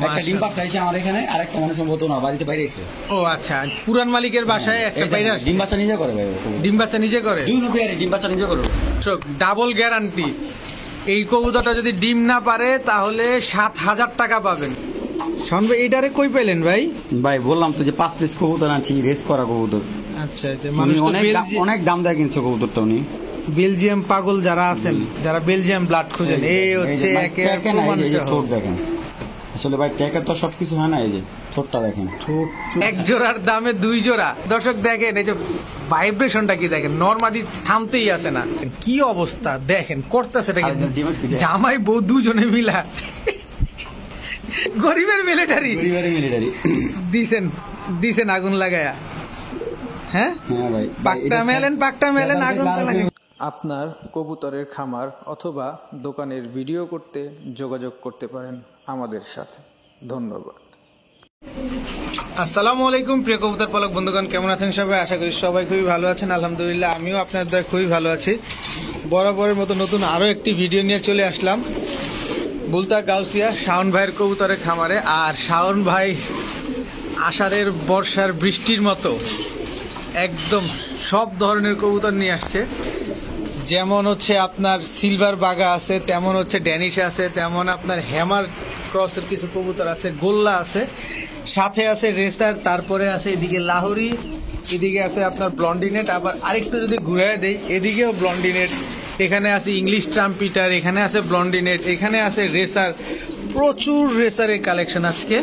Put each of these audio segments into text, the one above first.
একটা ডিম বাচ্চা আছে আমার এখানে, আরেকটা মানুষ সম্ভবত না বাড়িতে বাইরে আছে। ও আচ্ছা, পুরান মালিকের বাসায় একটা বাইরে আসছে। ডিম বাচ্চা নিজে করে ভাই, ডিম বাচ্চা নিজে করে, দুই পেয়ারে ডিম বাচ্চা নিজে করে। Double guarantee. এই কবুতরটা যদি ডিম না পারে তাহলে 7,000 টাকা পাবেন। শাওন ভাই এইটারে কই পেলেন ভাই? ভাই বললাম তো যে 5 পিস কবুতর আনছি, রেস করা কবুতর। আচ্ছা আচ্ছা, মানুষ অনেক দাম দেয় কিনছে কবুতরটা উনি। বেলজিয়াম পাগল যারা আছেন, যারা বেলজিয়াম ব্লাড খুঁজেন, এই হচ্ছে ঠোঁট দেখেন। আসলে ভাই ট্যাকের তো সবকিছু হয় না, এই যে ঠোঁটটা দেখেন, এক জোড়ার দামে 2 জোড়া। দর্শক দেখেন এই যে ভাইব্রেশনটা কি দেখেন, নরমাদি থামতেই আসে না, কি অবস্থা দেখেন করতেছে এটা কিন্তু জামাই বউ দুজনে মিলা গরিবের মিলিটারি দিছেন আগুন লাগায়া। হ্যাঁ ভাই, পাকটা মেলেন আগুন তো লাগে। আপনার কবুতরের খামার অথবা দোকানের ভিডিও করতে যোগাযোগ করতে পারেন আমাদের সাথে। ধন্যবাদ। আসসালামু আলাইকুম প্রিয় কবুতর পালক বন্ধুগণ, কেমন আছেন সবাই? আশা করি সবাই খুবই ভালো আছেন। আলহামদুলিল্লাহ আমিও আপনাদের খুবই ভালো আছি। বরাবরের মতো নতুন আরো একটি ভিডিও নিয়ে চলে আসলাম বুলতা গাউসিয়া শাওন ভাইয়ের কবুতরের খামারে। আর শাওন ভাই আষাঢ়ের বর্ষার বৃষ্টির মতো একদম সব ধরনের কবুতর নিয়ে আসছে। যেমন হচ্ছে আপনার সিলভার বাগা আছে, তেমন হচ্ছে ড্যানিশ আছে, তেমন আপনার হ্যামার ক্রসের কিছু কবুতর আছে, গোল্লা আছে, সাথে আছে রেসার, তারপরে আছে এদিকে লাহোরি, এদিকে আছে আপনার ব্লন্ডিনেট। আবার আরেকটু যদি ঘুরে দেই, এদিকেও ব্লন্ডিনেট, এখানে আছে ইংলিশ ট্রাম্পিটার, এখানে আছে ব্লন্ডিনেট, এখানে আছে রেসার। প্রচুর রেসারের কালেকশন আজকে।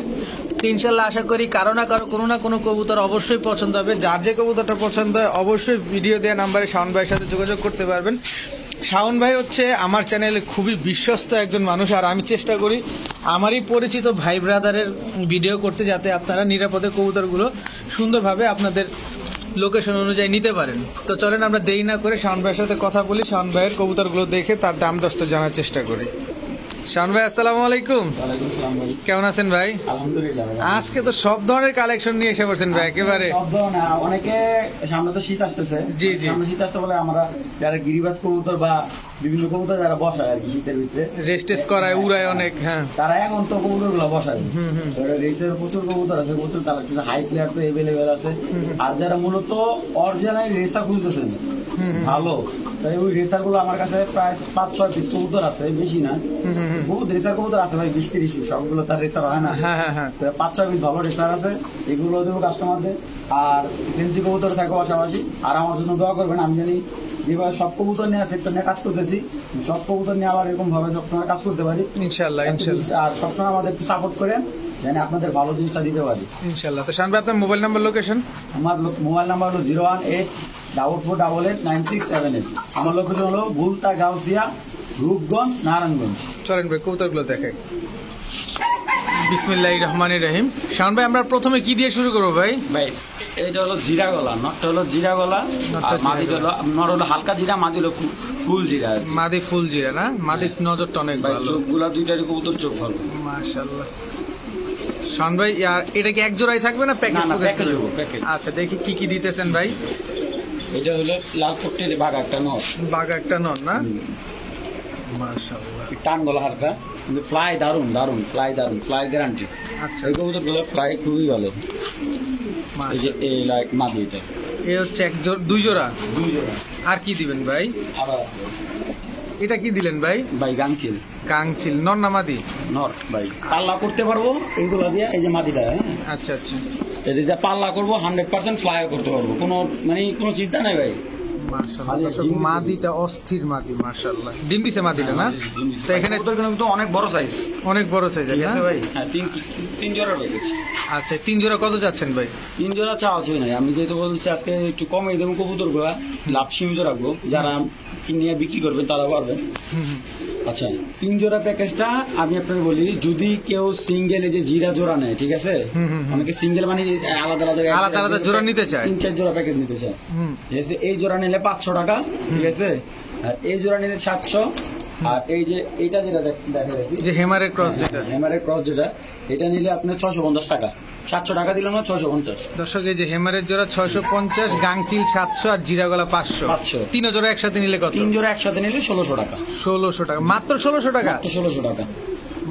ইনশাল্লাহ আশা করি কারো না কারো কোনো না কোনো কবুতর অবশ্যই পছন্দ হবে। যার যে কবুতরটা পছন্দ হয় অবশ্যই ভিডিও দেওয়া নাম্বারে শাওন ভাইয়ের সাথে যোগাযোগ করতে পারবেন। শাওন ভাই হচ্ছে আমার চ্যানেলে খুবই বিশ্বস্ত একজন মানুষ, আর আমি চেষ্টা করি আমারই পরিচিত ভাই ব্রাদারের ভিডিও করতে, যাতে আপনারা নিরাপদে কবুতরগুলো সুন্দরভাবে আপনাদের লোকেশন অনুযায়ী নিতে পারেন। তো চলেন আমরা দেরি না করে শাওন ভাইয়ের সাথে কথা বলি, শাওন ভাইয়ের কবুতরগুলো দেখে তার দাম দস্ত জানার চেষ্টা করি। শাওন ভাই আসসালামু আলাইকুম। ওয়ালাইকুম সালাম ভাই, কেমন আছেন ভাই? আলহামদুলিল্লাহ। আজকে তো সব ধরনের কালেকশন নিয়ে এসে পড়ছেন ভাই একেবারে। সব ধরনের, অনেকে সামনে তো শীত আসতেছে, জি জি, সামনে শীত আসতে বলে আমরা যারা গিরিবাজ কবুতর বা বিভিন্ন কবুতর যারা বসায় আর কি শীতের ভিতরে রেস্টেস করায়, উড়ায় অনেক, হ্যাঁ তারা এখন তো কবুতর গুলো বসায়। রেসের প্রচুর কবুতর আছে, প্রচুর কালেকশন, হাই প্লেয়ার তো এভেলেবেল আছে। আর যারা মূলত অরিজিনাল রেসার খুঁজতেছেন ভালো, তাই ওই রেসার গুলো আমার কাছে প্রায় 5-6 পিস কবুতর আছে, বেশি না, বহুত রেসার কবুতর আছে ভাই, 20-30 পিস, সবগুলো তার রেসার হয় না। 5-6 পিস ভালো রেসার আছে, এগুলো দেবো কাস্টমারদের। আর ফেন্সি কবুতর থাকো পাশাপাশি। আর আমার জন্য দোয়া করবেন, আমি জানি যেভাবে সব কবুতর নিয়ে সেক্টর নিয়ে কাজ করতেছি, সব কবুতর নিয়ে আবার এরকম ভাবে সবসময় কাজ করতে পারি ইনশাল্লাহ। আর সবসময় আমাদের একটু সাপোর্ট করেন, জানি আপনাদের ভালো জিনিসটা দিতে পারি ইনশাল্লাহ। তো শাওন ভাই আপনার মোবাইল নাম্বার, লোকেশন? আমার মোবাইল নাম্বার হলো 01844889678। আমার লোকেশন হলো বুলতা গাউসিয়া, রূপগঞ্জ, নারায়ণগঞ্জ। চলেন ভাই কবুতরগুলো দেখাই। বিসমিল্লাহির রহমানির রহিম। শাওন ভাই আমরা প্রথমে কি দিয়ে শুরু করবো ভাই? ভাই এটা হলো জিরা গলা, নটটা হলো জিরা গলা, আর মাদি হলো নর হলো হালকা জিরা, মাদি হলো ফুল জিরা। মাদি ফুল জিরা না? মাদির নজরটা অনেক ভালো, চোখগুলা দুইটারই কবুতর চোখ ভালো মাশাআল্লাহ। শাওন ভাই এটা কি এক জোড়াই থাকবে না প্যাকেজ? আচ্ছা দেখি কি কি দিতেছেন ভাই। এটা হলো লাল পট্টির বাঘা একটা নর, না? মাশাআল্লাহ, টান গলা হালকা, কিন্তু ফ্লাই দারুন, ফ্লাই গ্যারান্টি। আচ্ছা, এই কবুতরগুলো ফ্লাই খুবই ভালো। এই যে এই লাইক মাদি, এটা এই হচ্ছে দুই জোড়া। আর কি দিবেন ভাই? আবার এটা কি দিলেন ভাই? ভাই গাংচিল নর না মাদি? নর ভাই, পাল্লা করতে পারবো এইগুলো দিয়ে। এই যে মাদিটা, আচ্ছা আচ্ছা, এটা দিয়ে পাল্লা করবো, 100% ফ্লাই করতে পারবো, কোনো চিন্তা নাই ভাই। মাদিটা অস্থির মাদি মাশাআল্লাহ। ডিম দিছে মাদিটা না? তো এখানে কিন্তু অনেক বড় সাইজ আছে ভাই। হ্যাঁ, তিন জোড়া রেখেছি। আচ্ছা, 3 জোড়া কত যাচ্ছেন ভাই? 3 জোড়া চাওয়া চাই নাই, আমি যেহেতু বলছি আজকে একটু কমে দেবো কবুতর গুলা, লাভ সীমিত রাখবো, যারা কিনে বিক্রি করবেন তারা পারবেন। আচ্ছা, 3 জোড়া প্যাকেজটা আমি আপনাকে বলি, যদি কেউ সিঙ্গেল এই যে জিরা জোড়া নেয়, ঠিক আছে, অনেকে সিঙ্গেল মানে আলাদা আলাদা জোড়া নিতে চায়, 3-4 জোড়া প্যাকেজ নিতে চায়, ঠিক আছে। এই জোড়া নিলে 500 টাকা, ঠিক আছে। আর এই জোড়া নিলে 700। আর এই যে এটা যেটা দেখা যাচ্ছে, যে হেমারের ক্রস, যেটা এটা নিলে আপনার 650 টাকা। 700 টাকা দিলাম না, 650। দর্শক এই যে হেমারের জোড়া 650, গাংচিল 700 আর জিরাগলা 500। 3 জোড়া একসাথে নিলে কত? 3 জোড়া একসাথে নিলে 1600 টাকা। 1600 টাকা, মাত্র 1600 টাকা। 1600 টাকা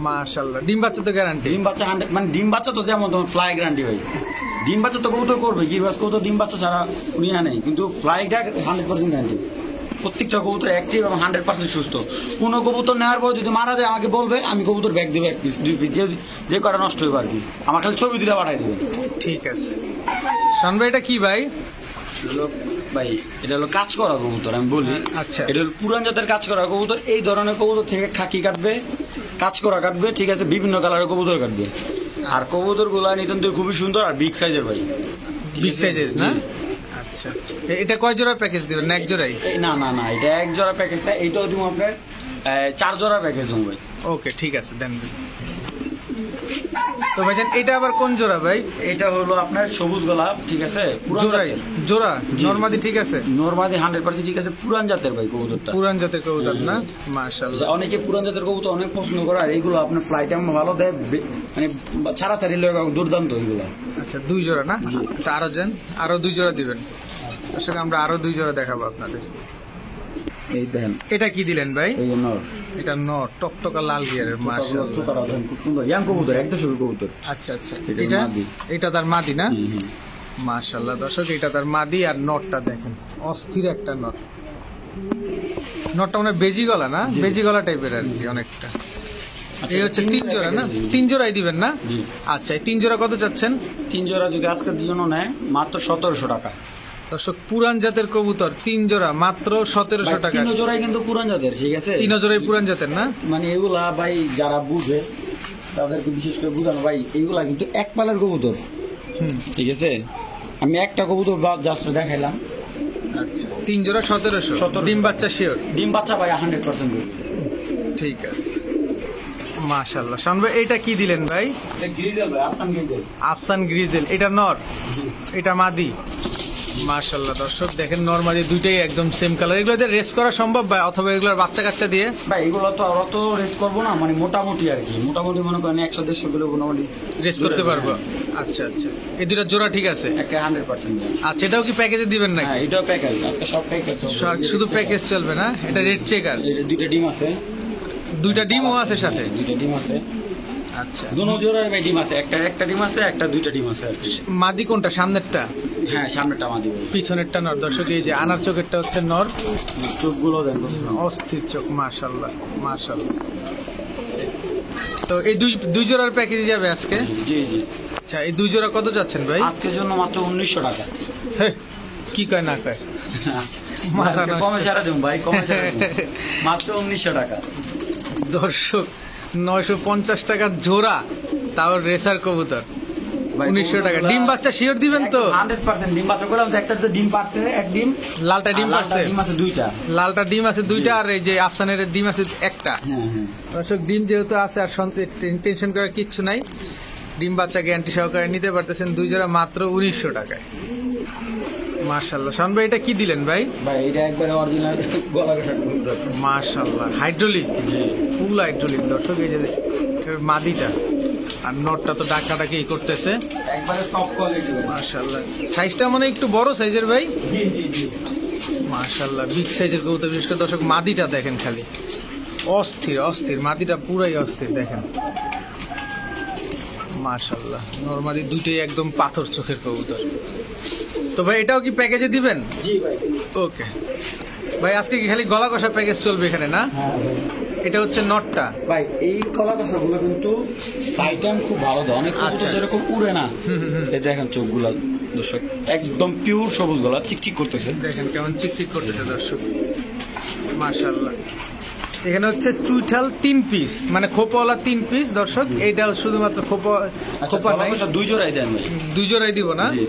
মাশাআল্লাহ, ডিম বাচ্চা তো গ্যারান্টি। ডিম বাচ্চা 100, মানে ডিম বাচ্চা তো যেমন তোমার ফ্লাই গ্যারান্টি হয়, ডিম বাচ্চা তো কবুতর করবে, গিরবাজ কবুতর ডিম বাচ্চা ছাড়া দুনিয়া নেই, কিন্তু ফ্লাইটা 100% গ্যারান্টি। প্রত্যেকটা কবুতর অ্যাক্টিভ এবং 100% সুস্থ। কোনো কবুতর নেওয়ার পর যদি মারা যায় আমাকে বলবে, আমি কবুতর ব্যাগ দেবো 1 পিস 2 পিস, যে কটা নষ্ট হইব আর কি, আমার খালি ছবি দিলে পাঠাই দেবে। ঠিক আছে শান ভাই, এটা কি ভাই? ভাই এটা হলো কাজ করা কবুতর, আমি বলি। আচ্ছা। এটা হলো পুরান জাতের কাজ করা কবুতর। এই ধরনের কবুতর থেকে খাকি কাটবে, কাজ করা কাটবে, ঠিক আছে, বিভিন্ন কালারের কবুতর কাটবে। আর কবুতর গুলা নিতান্ত খুবই সুন্দর আর বিগ সাইজের ভাই, বিগ সাইজের না? আচ্ছা, এটা কয় জোড়া প্যাকেজ দিবেন না এক জোড়াই? না না না, এটা 1 জোড়া প্যাকেজটা, এইটাও দিব আপনার 4 জোড়া প্যাকেজ দেবো ভাই। ওকে ঠিক আছে, দেন। তো ভাইজান এটা আবার কোন জোড়া ভাই? এটা হলো আপনার সবুজ গোলাপ, ঠিক আছে, পুরান জোড়াই জাতের। জোড়া জি। নরমাদি ঠিক আছে, নরমাদি 100% ঠিক আছে, পুরান জাতের ভাই কবুতরটা। পুরান জাতের কবুতর না? মাশাআল্লাহ। অনেকে পুরান জাতের কবুতর অনেক পছন্দ করে, আর এইগুলো আপনার ফ্লাইট ভালো দেয়, মানে ছাড়াছাড়ি লোক দুর্দান্ত এইগুলো। আচ্ছা 2 জোড়া না? জি। তো আরো যান, আরো 2 জোড়া দিবেন। দর্শক আমরা আরো 2 জোড়া দেখাবো আপনাদের। এই দেখেন, এটা কি দিলেন ভাই? এই জন্য এটা নর, টকটকা লাল গিয়ারের, মাশাআল্লাহ। ছোটরা দেখেন খুব সুন্দর ইয়াং কবুতর, একটা ছবি কবুতর। আচ্ছা আচ্ছা, এটা এটা মাদি। এটা তার মাদি না? হুম, হুম। মাশাআল্লাহ দর্শক, এটা তার মাদি। আর নটটা দেখেন, অস্থির একটা নট। নটটা মানে বেজি গলা না? জি। বেজি গলা টাইপের আর কি অনেকটা। আচ্ছা, এই হচ্ছে 3 তিন জোড়া না? জি। 3 জোড়াই দিবেন না? জি। আচ্ছা, এই 3 জোড়া কত চাচ্ছেন? 3 জোড়া যদি আজকের জন্য নেয় মাত্র 1700 টাকা। দর্শক পুরান জাতের কবুতর 3 জোড়া মাত্র 1700 টাকা। 3 জোড়াই কিন্তু পুরান জাতের, ঠিক আছে। 3 জোড়াই পুরান জাতের না? মানে এগুলা ভাই যারা বুঝে তাদেরকে বিশেষ করে বুঝানো ভাই, এইগুলা কিন্তু এক পালের কবুতর, হুম। ঠিক আছে। আমি একটা কবুতর জাস্ট দেখাইলাম। আচ্ছা 3 জোড়া 1700। 1700 ডিম বাচ্চা শিওর? ডিম বাচ্চা ভাই 100%। ঠিক আছে, মাশাআল্লাহ। শান ভাই এইটা কি দিলেন ভাই? এটা গ্রিজেল ভাই, আফসান গ্রিজেল। আফসান গ্রিজেল, এটা নর, এটা মাদি। মাশাআল্লাহ দর্শক দেখেন, নরমালি দুইটাই একদম সেম কালার। এগুলো দিয়ে রেস করা সম্ভব ভাই, অথবা এগুলোর বাচ্চা কাচ্চা দিয়ে? ভাই এগুলো তো আমরা তো রেস করবো না, মানে মোটামুটি আর কি, মোটামুটি মনে করেন 100-150 কিলো মোটামুটি রেস করতে পারবো। আচ্ছা আচ্ছা, এই দুটা জোড়া ঠিক আছে? একটা 100%। আচ্ছা, এটাও কি প্যাকেজে দিবেন নাকি? হ্যাঁ, এটাও প্যাকেজ, আজকে সব প্যাকেজ। শুধু প্যাকেজ চলবে না? এটা রেড চেকার, দুইটা ডিম আছে, 2টা ডিমও আছে সাথে? দুইটা ডিম আছে। আচ্ছা, দুনো জোড়ার ভাই ডিম আছে, একটা ডিম আছে, একটা 2টা ডিম আছে আর কি। মাদি কোনটা, সামনেরটা? হ্যাঁ, সামনেটা আমাদের ভাই। পিছনেরটা নর। দর্শক এই যে আনার চোখেরটা হচ্ছে নর, চোখগুলো দেখো। অস্থির চোখ, মাশাআল্লাহ মাশাআল্লাহ। তো এই দুই জোড়ার প্যাকেজ যাবে আজকে? জি জি। আচ্ছা, এই 2 জোড়া কত যাচ্ছেন ভাই? আজকের জন্য মাত্র 1900 টাকা। হে, কি কয় না কয়? মাথা নষ্ট। কমে ছাড়া দেবো ভাই, কমে ছাড়া দেবো। মাত্র 1900 টাকা। দর্শক 950 টাকা জোড়া, তাও রেসার কবুতর। ভাই, 1900 টাকা। ডিম বাচ্চা শিওর দিবেন তো? 100% ডিম বাচ্চা করলাম তো, একটা তো ডিম পারছে, এক ডিম। লালটা ডিম আর লালটা পারছে? ডিম আছে 2টা। লালটা ডিম আছে 2টা, আর এই যে আফসানের ডিম আছে একটা। হ্যাঁ হ্যাঁ। দর্শক ডিম যেহেতু আছে, আর টেনশন করার কিচ্ছু নাই। ডিম বাচ্চা গ্যারান্টি সহকারে নিতে পারতেছেন 2 জোড়া মাত্র 1900 টাকায়। মাশাআল্লাহ। শান ভাই এটা কি দিলেন ভাই? ভাই এটা একবারে অরিজিনাল গলা কাটা কবুতর। মাশাআল্লাহ, হাইড্রোলিক, জি। ফুল হাইড্রোলিক। দর্শক এই যে এর মাদিটা, আর নটটা তো ডাকাটাকে করতেছে। একবারে টপ কোয়ালিটি। মাশাআল্লাহ, সাইজটা মানে একটু বড় সাইজের ভাই। জি জি জি। মাশাআল্লাহ, বিগ সাইজের কবুতর। বিশেষ করে দর্শক মাদিটা দেখেন খালি, অস্থির অস্থির মাদিটা, পুরাই অস্থির দেখেন। মাশাআল্লাহ, নরমালি দুইটাই একদম পাথর চোখের কবুতর। তো ভাই এটাও কি প্যাকেজে দিবেন? জি ভাই। ওকে ভাই, আজকে কি খালি গলা কষা প্যাকেজ চলবে এখানে না? হ্যাঁ ভাই। এটা হচ্ছে নটটা। ভাই এই কলা কষাগুলো কিন্তু আইটেম খুব ভালো দেয়, অনেক আচ্ছা। কবুতর যেরকম উড়ে না। এই দেখেন চোখগুলা দর্শক, একদম পিওর সবুজ গলা, চিকচিক করতেছে। দেখেন কেমন চিকচিক করতেছে দর্শক, মাশাআল্লাহ। এখানে হচ্ছে চুইঠাল 3 পিস, মানে খোপাওয়ালা 3 পিস দর্শক। এইটা শুধুমাত্র খোপা আচ্ছা, খোপা নাই, 2 জোড়াই দেন ভাই। 2 জোড়াই দিব না? জি।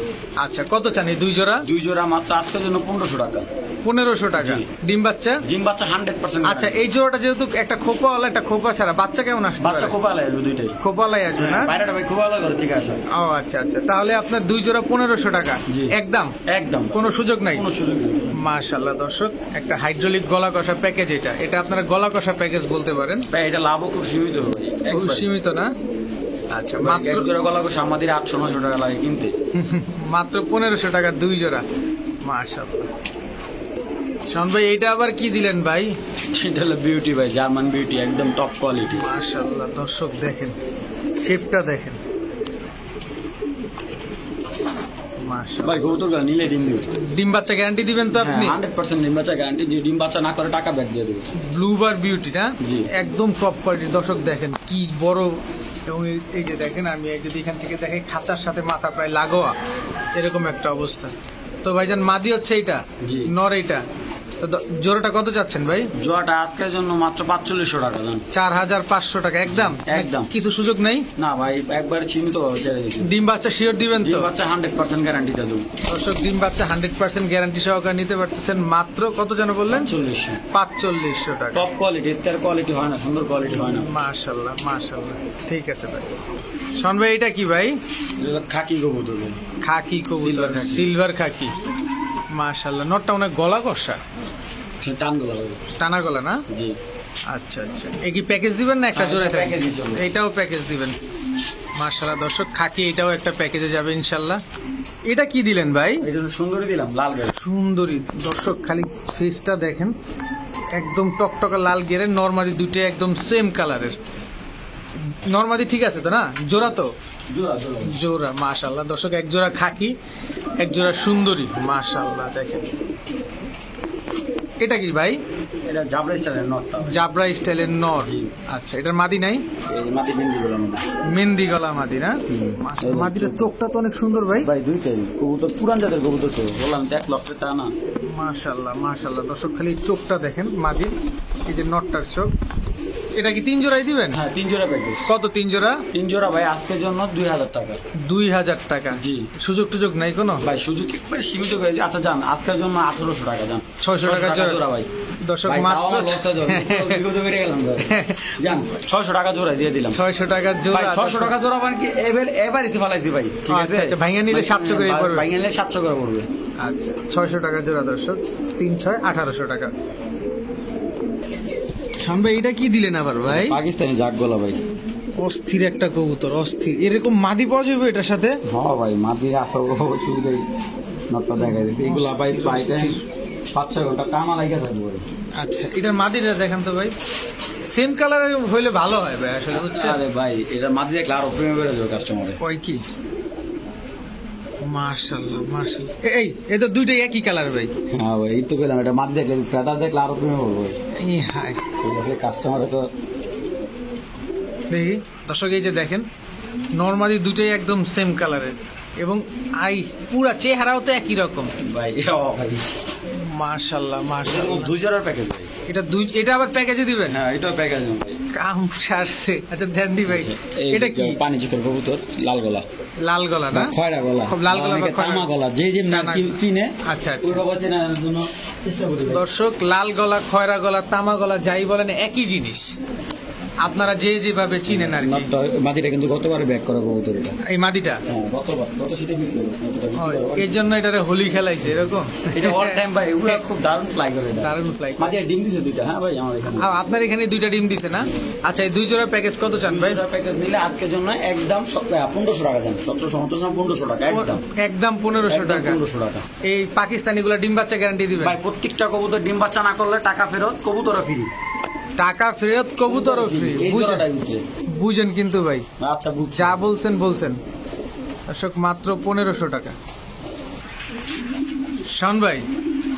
আচ্ছা, কত চান এই 2 জোড়া? 2 জোড়া মাত্র আজকের জন্য 1500 টাকা। 1500 টাকা। জি। ডিম বাচ্চা? ডিম বাচ্চা 100%। আচ্ছা, এই জোড়াটা যেহেতু একটা খোপাওয়ালা একটা খোপা ছাড়া, বাচ্চা কেমন আসতে বাচ্চা পারে? খুব ভালো আসবে দুইটাই। খোপালাই আসবে না? বাইরেটা ভাই খুব ভালো করে, ঠিক আছে। ও আচ্ছা আচ্ছা, তাহলে আপনার 2 জোড়া 1500 টাকা জি। একদম, একদম কোনো সুযোগ নাই? কোনো সুযোগ নেই। মাশাআল্লাহ দর্শক, একটা হাইড্রোলিক গলা কষা প্যাকেজ। এটা আপনারা গলা কষা প্যাকেজ বলতে পারেন। ভাই এটা লাভও খুব সীমিত হবে ভাই, খুব একবারে। সীমিত না? আচ্ছা, মাত্র মাত্র এক জোড়া গলা কষা আমাদের 800-900 টাকা লাগে কিনতে। মাত্র 1500 টাকা 2 জোড়া। মাশাআল্লাহ। শাওন ভাই এইটা আবার কি দিলেন ভাই? এটা হলো বিউটি ভাই, জার্মান বিউটি, একদম টপ কোয়ালিটি। মাশাআল্লাহ দর্শক দেখেন, শেপটা দেখেন। মাশাআল্লাহ ভাই কবুতরগুলো নিলে ডিম দিবে। ডিম বাচ্চা গ্যারান্টি দিবেন তো আপনি? 100% ডিম বাচ্চা গ্যারান্টি। যে ডিম বাচ্চা না করে টাকা ব্যাক দিয়ে দেবে। ব্লুবার বিউটি না? জি। একদম টপ কোয়ালিটি। দর্শক দেখেন কি বড়, এবং এই যে দেখেন, আমি যদি এখান থেকে দেখে খাঁচার সাথে মাথা প্রায় লাগোয়া, এরকম একটা অবস্থা। তো ভাইজান মাদি হচ্ছে এইটা, জি। নর এইটা। তো জোড়াটা কত চাচ্ছেন ভাই? জোয়াটা আজকের জন্য মাত্র 4500 টাকা জান। 4500 টাকা একদম? একদম। কিছু সুযোগ নেই? না ভাই, একবার চিন্তা ছেড়ে দিচ্ছি। ডিম বাচ্চা শিওর দিবেন তো? ডিম বাচ্চা 100% গ্যারান্টি দিয়ে দেবো। দর্শক ডিম বাচ্চা 100% গ্যারান্টি সহকারে নিতে পারতেছেন মাত্র কত যেন বললেন? 4500 টাকা। টপ কোয়ালিটি, এর কোয়ালিটি হয় না, সুন্দর কোয়ালিটি হয় না। মাশাআল্লাহ মাশাআল্লাহ, ঠিক আছে ভাই। শোন ভাই এটা কি ভাই? এগুলো খাকি কবুতর। খাকি কবুতর, Silver খাকি। সিলভার খাকি। মাশাআল্লাহ, নটটা অনেক গলা কষা, সে টানগুলো লাগবে। টানা গলা না? জি। আচ্ছা আচ্ছা, এই কি প্যাকেজ দিবেন না একটা হ্যাঁ, জোড়া এটা থাকে? প্যাকেজই চলবে। এটাও প্যাকেজ দিবেন। মাশাআল্লাহ দর্শক, খাকি এটাও একটা প্যাকেজে যাবে ইনশাআল্লাহ। এটা কি দিলেন ভাই? এটা হলো সুন্দরী দিলাম, লাল গাড়ি। সুন্দরী। দর্শক খালি ফেসটা দেখেন, একদম টকটকা লাল গেরে, নরমালি দুইটাই একদম সেম কালারের। নরমালি ঠিক আছে তো না? জোড়া তো? জোড়া জোড়া। জোড়া। মাশাআল্লাহ দর্শক, এক জোড়া খাকি, এক জোড়া সুন্দরী। মাশাআল্লাহ দেখেন। এটা কি ভাই? এটা জাবরা স্টাইলের নটটা। জাবরা স্টাইলের নর। জি। আচ্ছা, এটার মাদি নাই? এই মাটি বিন্দি গুলো না। মেহেন্দি গলা মাদি না? মাশাআল্লাহ, মাদিটার চোখটা তো অনেক সুন্দর ভাই। ভাই দুইটাই কবুতর, পুরান জাতের কবুতর তো বললাম, 1 লক্ষ টাকা না। মাশাআল্লাহ মাশাআল্লাহ দর্শক, খালি চোখটা দেখেন মাদির, এই যে নটটার চোখ। এটা কি 3 জোড়াই দিবেন? হ্যাঁ, 3 জোড়া প্যাকেজ। কত 3 জোড়া? 3 জোড়া ভাই আজকের জন্য 2000 টাকা। 2000 টাকা। জি। সুযোগ টুযোগ নাই কোনো? ভাই সুযোগ একবারে সীমিত করে দিই। আচ্ছা যান, আজকের জন্য 1800 টাকা যান। 600 টাকা জোড়া ভাই। দর্শক ভাই, তাও মাত্র আমার loss হয়ে যাবে। বিগত বেড়ে গেলাম ভাই। যান, 600 টাকা জোড়া দিয়ে দিলাম। 600 টাকা জোড়া। ভাই 600 টাকা জোড়া মানে কি এবারে এসে ফালাইছি ভাই, ঠিক আছে? আচ্ছা, আচ্ছা, ভাঙিয়ে নিলে 700 করে পড়বে। ভাঙিয়ে নিলে 700 করে পড়বে। আচ্ছা, 600 টাকা জোড়া দর্শক, 3 6 1800 টাকা। সামনে এটা কি দিলেন আবার ভাই? পাকিস্তানি জাগ গলা ভাই। অস্থির একটা কবুতর, অস্থির। এরকম মাদি পাওয়া যাবে এটার সাথে? হ্যাঁ ভাই, মাদি আসল সুবিধাই নটটা দেখা যাচ্ছে। এগুলা ভাই ফ্লাইটে 5-6 ঘন্টা কামা লাগা থাকবে। আচ্ছা, এটার মাদিটা দেখেন তো ভাই, সেম কালারের হইলে ভালো হয় ভাই আসলে, বুঝছেন? আরে ভাই, এটা মাদি দেখলে আরো প্রেমে বেড়ে যাবে কাস্টমারে। কয় কি? মাশাআল্লাহ মাশাআল্লাহ, এই তো দুইটাই একই কালার ভাই। হ্যাঁ ভাই, এই তো পেলাম। এটা মাদি দেখলে, ফেদার দেখলে আরো প্রেমে পড়বে। এই হাই, ঠিক আছে, কাস্টমারে তো দেখি দর্শক, এই যে দেখেন নরমালি দুইটাই একদম সেম কালারের, এবং পুরা চেহারাও তো একই রকম। ভাই ভাই মাশাআল্লাহ মাশাআল্লাহ। 2 জোড়ার প্যাকেজ ভাই। এটা আবার প্যাকেজে দিবেন? হ্যাঁ, এটাও প্যাকেজ ভাই। কাম সারছে। আচ্ছা দেন দি ভাই। এটা কি? পানি চিকন কবুতর, লাল গলা। লাল গলা না? খয়রা গলা। খুব লাল গলা বা খয়রা? তামা গলা, যে যে না চিনে। আচ্ছা আচ্ছা। ওই বাবা চেনার জন্য চেষ্টা করি ভাই। দর্শক, লাল গলা, খয়রা গলা, তামা গলা যাই বলেন একই জিনিস, আপনারা যে যেভাবে চিনেন আর কি। নটটা, মাদিটা কিন্তু গতবারে ব্যাক করা কবুতর এটা। এই মাদিটা হ্যাঁ, গত শীতে ফিরছে। এর জন্য এটারে হোলি খেলাইছে এরকম। এটা অল টাইম ভাই, এগুলা খুব দারুণ ফ্লাই করে এটা। দারুণ ফ্লাই। মাদিয়া ডিম দিছে 2টা। হ্যাঁ ভাই, আমার এখানে। আপনার এখানে 2টা ডিম দিছে না? আচ্ছা, এই 2 জোড়া প্যাকেজ কত চান ভাই? প্যাকেজ নিলে আজকের জন্য একদম 1500 টাকা দেন। 1700 1500 টাকা একদম। একদম 1500 টাকা। 1500 টাকা। এই পাকিস্তানিগুলো ডিম বাচ্চা গ্যারান্টি দিবেন? ভাই প্রত্যেকটা কবুতর ডিম বাচ্চা না করলে টাকা ফেরত, কবুতরও ফ্রি। টাকা ফেরত, কবুতরও ফ্রি। এই জোড়াটাই বুঝছে। বুঝেন কিন্তু ভাই, আচ্ছা বুঝছি। যা বলছেন বলছেন। দর্শক মাত্র 1500 টাকা। শাওন ভাই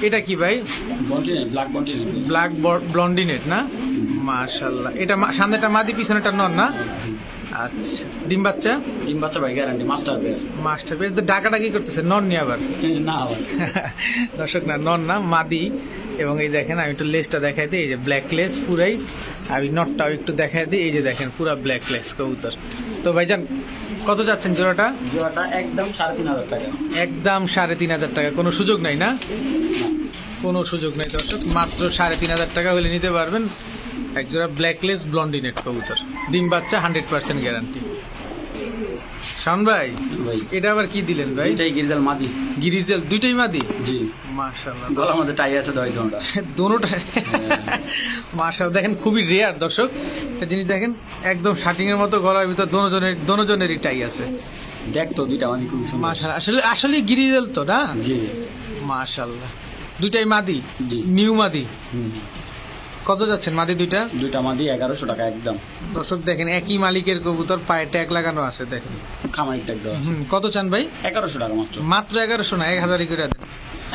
এটা কি ভাই? বন্টিনেট, ব্ল্যাক বন্টিনেট। ব্ল্যাক ব্লন্ডিনেট না? মাশাআল্লাহ। এটা সামনেটা মাদি, পিছনেটা নর না? আচ্ছা, ডিম বাচ্চা? ডিম বাচ্চা ভাই গ্যারান্টি, মাস্টার পেয়ার। মাস্টার পেয়ে ডাকাটা কি করতেছে? নর নিয়ে আবার? না ভাই, দর্শক না, নর না, মাদি। এবং এই দেখেন, আমি একটু লেজটা দেখাই দিই, এই যে ব্ল্যাক লেস পুরাই। আমি নটটাও একটু দেখাই দিই, এই যে দেখেন পুরা ব্ল্যাক লেস কবুতর। তো ভাইজান কত যাচ্ছেন জোড়াটা? জোড়াটা একদম 3500 টাকা। একদম 3500 টাকা। কোনো সুযোগ নাই না? কোনো সুযোগ নাই দর্শক, মাত্র 3500 টাকা হলে নিতে পারবেন এক জোড়া ব্ল্যাকলেস ব্লন্ডিনেট কবুতর, ডিম বাচ্চা 100% গ্যারান্টি। শাওন ভাই ভাই এটা আবার কি দিলেন ভাই? এটাই গিরিজাল মাদি। গিরিজেল দুইটাই মাদি? জি। মাশাআল্লাহ, গলার মধ্যে টাই আছে ভাই দুটোটা। দোনোটা মাশাআল্লাহ। দেখেন খুবই রেয়ার দর্শক একটা জিনিস, দেখেন একদম শার্টিং এর মতো গলার ভিতর দোনোজনেরই টাই আছে। দেখ তো দুইটা মাদি খুব সুন্দর। মাশাআল্লাহ, আসলে গিরিজেল তো না? জি। মাশাআল্লাহ। দুইটাই মাদি, জি। নিউ মাদি। হুম। কত যাচ্ছেন মাদি দুইটা? দুইটা মাদি 1100 টাকা একদম। দর্শক দেখেন একই মালিকের কবুতর, পায়ে ট্যাগ লাগানো আছে দেখেন। খামারি ট্যাগ দেওয়া আছে। কত চান ভাই? 1100 টাকা মাত্র। মাত্র 1100 না, 1000 করে দেন।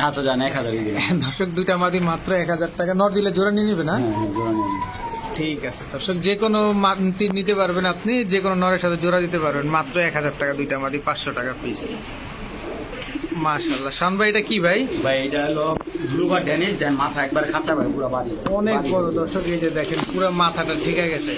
আচ্ছা জান 1000 দিয়ে দিলাম। দর্শক দুইটা মাদি মাত্র 1000 টাকা। নর দিলে জোড়া নিয়ে নিবে না? হ্যাঁ হ্যাঁ জোড়া নিয়ে নিন। ঠিক আছে দর্শক, যে কোনো মাদি নিতে পারবেন আপনি, যে কোনো নরের সাথে জোড়া দিতে পারবেন মাত্র 1000 টাকা। দুইটা মাদি 500 টাকা পিস। মাশাআল্লাহ। শান ভাই এটা কি ভাই? ভাই এটা হলো ব্লু বা ড্যানিশ, দেন মাথা একবার খাঁচা ভাই পুরো বাড়ি। অনেক বড় দর্শক, এই যে দেখেন পুরো মাথাটা ঠিক গেছে।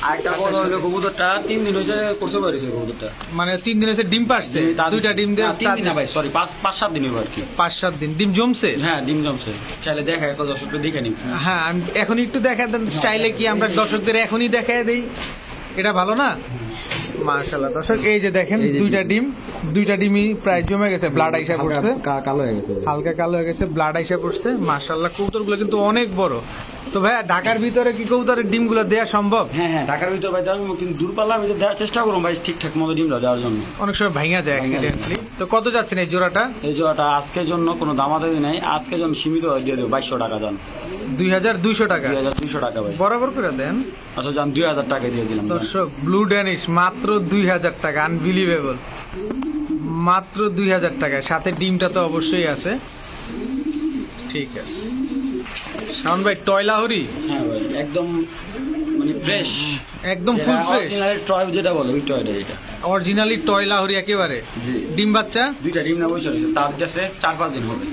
আরেকটা বড় হলো কবুতরটা 3 দিন হয়েছে করছে পারিছে কবুতরটা। মানে 3 দিন হয়েছে ডিম পারছে, দুইটা ডিম দিয়ে। 3 দিন না ভাই, সরি 5-7 দিন হবে আর কি। 5-7 দিন ডিম জমছে। হ্যাঁ ডিম জমছে। চাইলে দেখা একটা দর্শককে দেখে নিন। হ্যাঁ আমি এখন একটু দেখা দেন, চাইলে কি আমরা দর্শকদের এখনই দেখায় দেই? এটা ভালো না? মাশাআল্লাহ দর্শক, এই যে দেখেন দুইটা ডিমই প্রায় জমে গেছে, ব্লাড আইসা পড়ছে, কালো হয়ে গেছে, হালকা কালো হয়ে গেছে, ব্লাড আইসা পড়ছে। মাশাআল্লাহ কবুতরগুলো কিন্তু অনেক বড়। তো ভাই ঢাকার ভিতরে কি কবুতরের ডিমগুলো দেওয়া সম্ভব? হ্যাঁ হ্যাঁ ঢাকার ভিতরে ভাই দেওয়া, কিন্তু দূরপাল্লার ভিতরে দেওয়ার চেষ্টা করুন ভাই, ঠিকঠাক মতো ডিমটা দেওয়ার জন্য। অনেক সময় ভাঙা যায় অ্যাক্সিডেন্টলি। তো কত যাচ্ছেন এই জোড়াটা? এই জোড়াটা আজকের জন্য কোনো দামাদামি নাই, আজকের জন্য সীমিত দিয়ে দেবো 2200 টাকা যান। 2200 টাকা? 2200 টাকা ভাই বরাবর করে দেন। আচ্ছা যান 2000 টাকা দিয়ে দিলাম। দর্শক ব্লু ড্যানিশ মাত্র 2000 টাকা, আনবিলিভেবল। মাত্র 2000 টাকা, সাথে ডিমটা তো অবশ্যই আছে। ঠিক আছে শাওন ভাই, টয় লাহোরি? হ্যাঁ ভাই একদম মানে ফ্রেশ, একদম ফুল ফ্রেশ, টয় যেটা বলে ওই টয়টা এটা অরিজিনালি টয় লাহোরি একেবারে। জি। ডিম বাচ্চা দুইটা ডিম না বসে রয়েছে, তার কাছে 4-5 দিন হবে।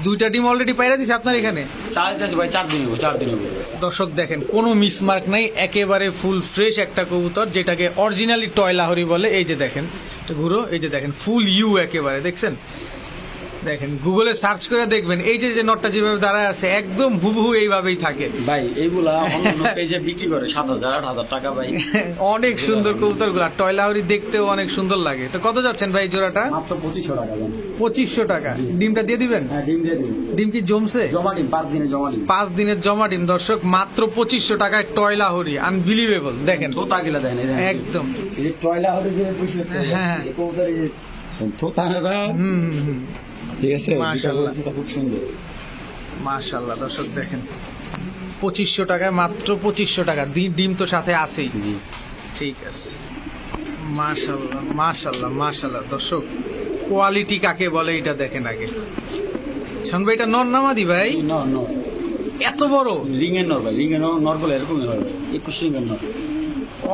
দুইটা ডিম অলরেডি পাইরা দিছে আপনার এখানে? তার কাছে ভাই 4 দিন হবে, 4 দিন হবে। দর্শক দেখেন কোনো মিসমার্ক নাই, একেবারে ফুল ফ্রেশ একটা কবুতর, যেটাকে অরিজিনালি টয় লাহোরি বলে। এই যে দেখেন ঘুরো, এই যে দেখেন ফুল ইউ একেবারে, দেখছেন? দেখেন গুগলে সার্চ করে দেখবেন, এই যে নটটা যেভাবে দাঁড়ায় আছে একদম হুবহু এইভাবেই থাকে ভাই। এইগুলা অন্য পেজে বিক্রি করে 7000-8000 টাকা ভাই। অনেক সুন্দর কবুতর গুলা, টয় লাহোরি দেখতেও অনেক সুন্দর লাগে। তো কত যাচ্ছেন ভাই জোড়াটা? মাত্র 2500 টাকা দাম। 2500 টাকা। ডিমটা দিয়ে দিবেন? হ্যাঁ ডিম দিয়ে দিন। ডিম কি জমছে? জমা ডিম 5 দিনে জমা ডিম। 5 দিনের জমা ডিম। দর্শক মাত্র 2500 টাকায় টয় লাহোরি, আনবিলিভেবল। দেখেন ছোটা গিলা দেন একদম, এই যে টয়লা হলে যে পয়সা হ্যাঁ। এই কবুতর এই ছোটা না হুম। ঠিক আছে, মাশাআল্লাহ। এটা খুব সুন্দর। মাশাআল্লাহ দর্শক দেখেন 2500 টাকায়, মাত্র 2500 টাকা। ডিম তো সাথে আছেই। জি। ঠিক আছে মাশাআল্লাহ মাশাআল্লাহ মাশাআল্লাহ। দর্শক কোয়ালিটি কাকে বলে এটা দেখেন আগে। শান ভাই এটা নর নামাদি ভাই? না না এত বড় রিং এর নর ভাই, রিং এর নর গুলো এরকমই হয় ভাই, 21 রিং এর নর।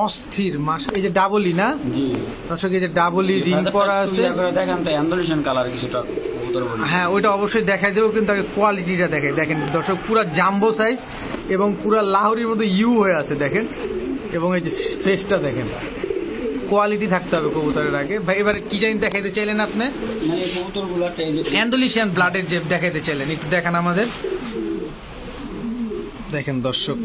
অস্থির মাস। এই যে ডাবলি না জি দর্শক, এই যে ডাবলি রিং পরা আছে। দেখেন তো অ্যান্ডোলেশন কালার কিছুটা কবুতর বলি। হ্যাঁ ওইটা অবশ্যই দেখাই দেবো, কিন্তু আগে কোয়ালিটিটা দেখাই। দেখেন দর্শক পুরা জাম্বো সাইজ এবং পুরা লাহোরির মধ্যে ইউ হয়ে আছে দেখেন, এবং এই যে ফেসটা দেখেন। কোয়ালিটি থাকতে হবে কবুতরের আগে ভাই। এবার কি জানি দেখাইতে চাইলেন আপনি? মানে এই কবুতর গুলা অ্যান্ডোলিশিয়ান ব্লাডের যে দেখাইতে চাইলেন, একটু দেখান আমাদের। দেখেন দর্শক,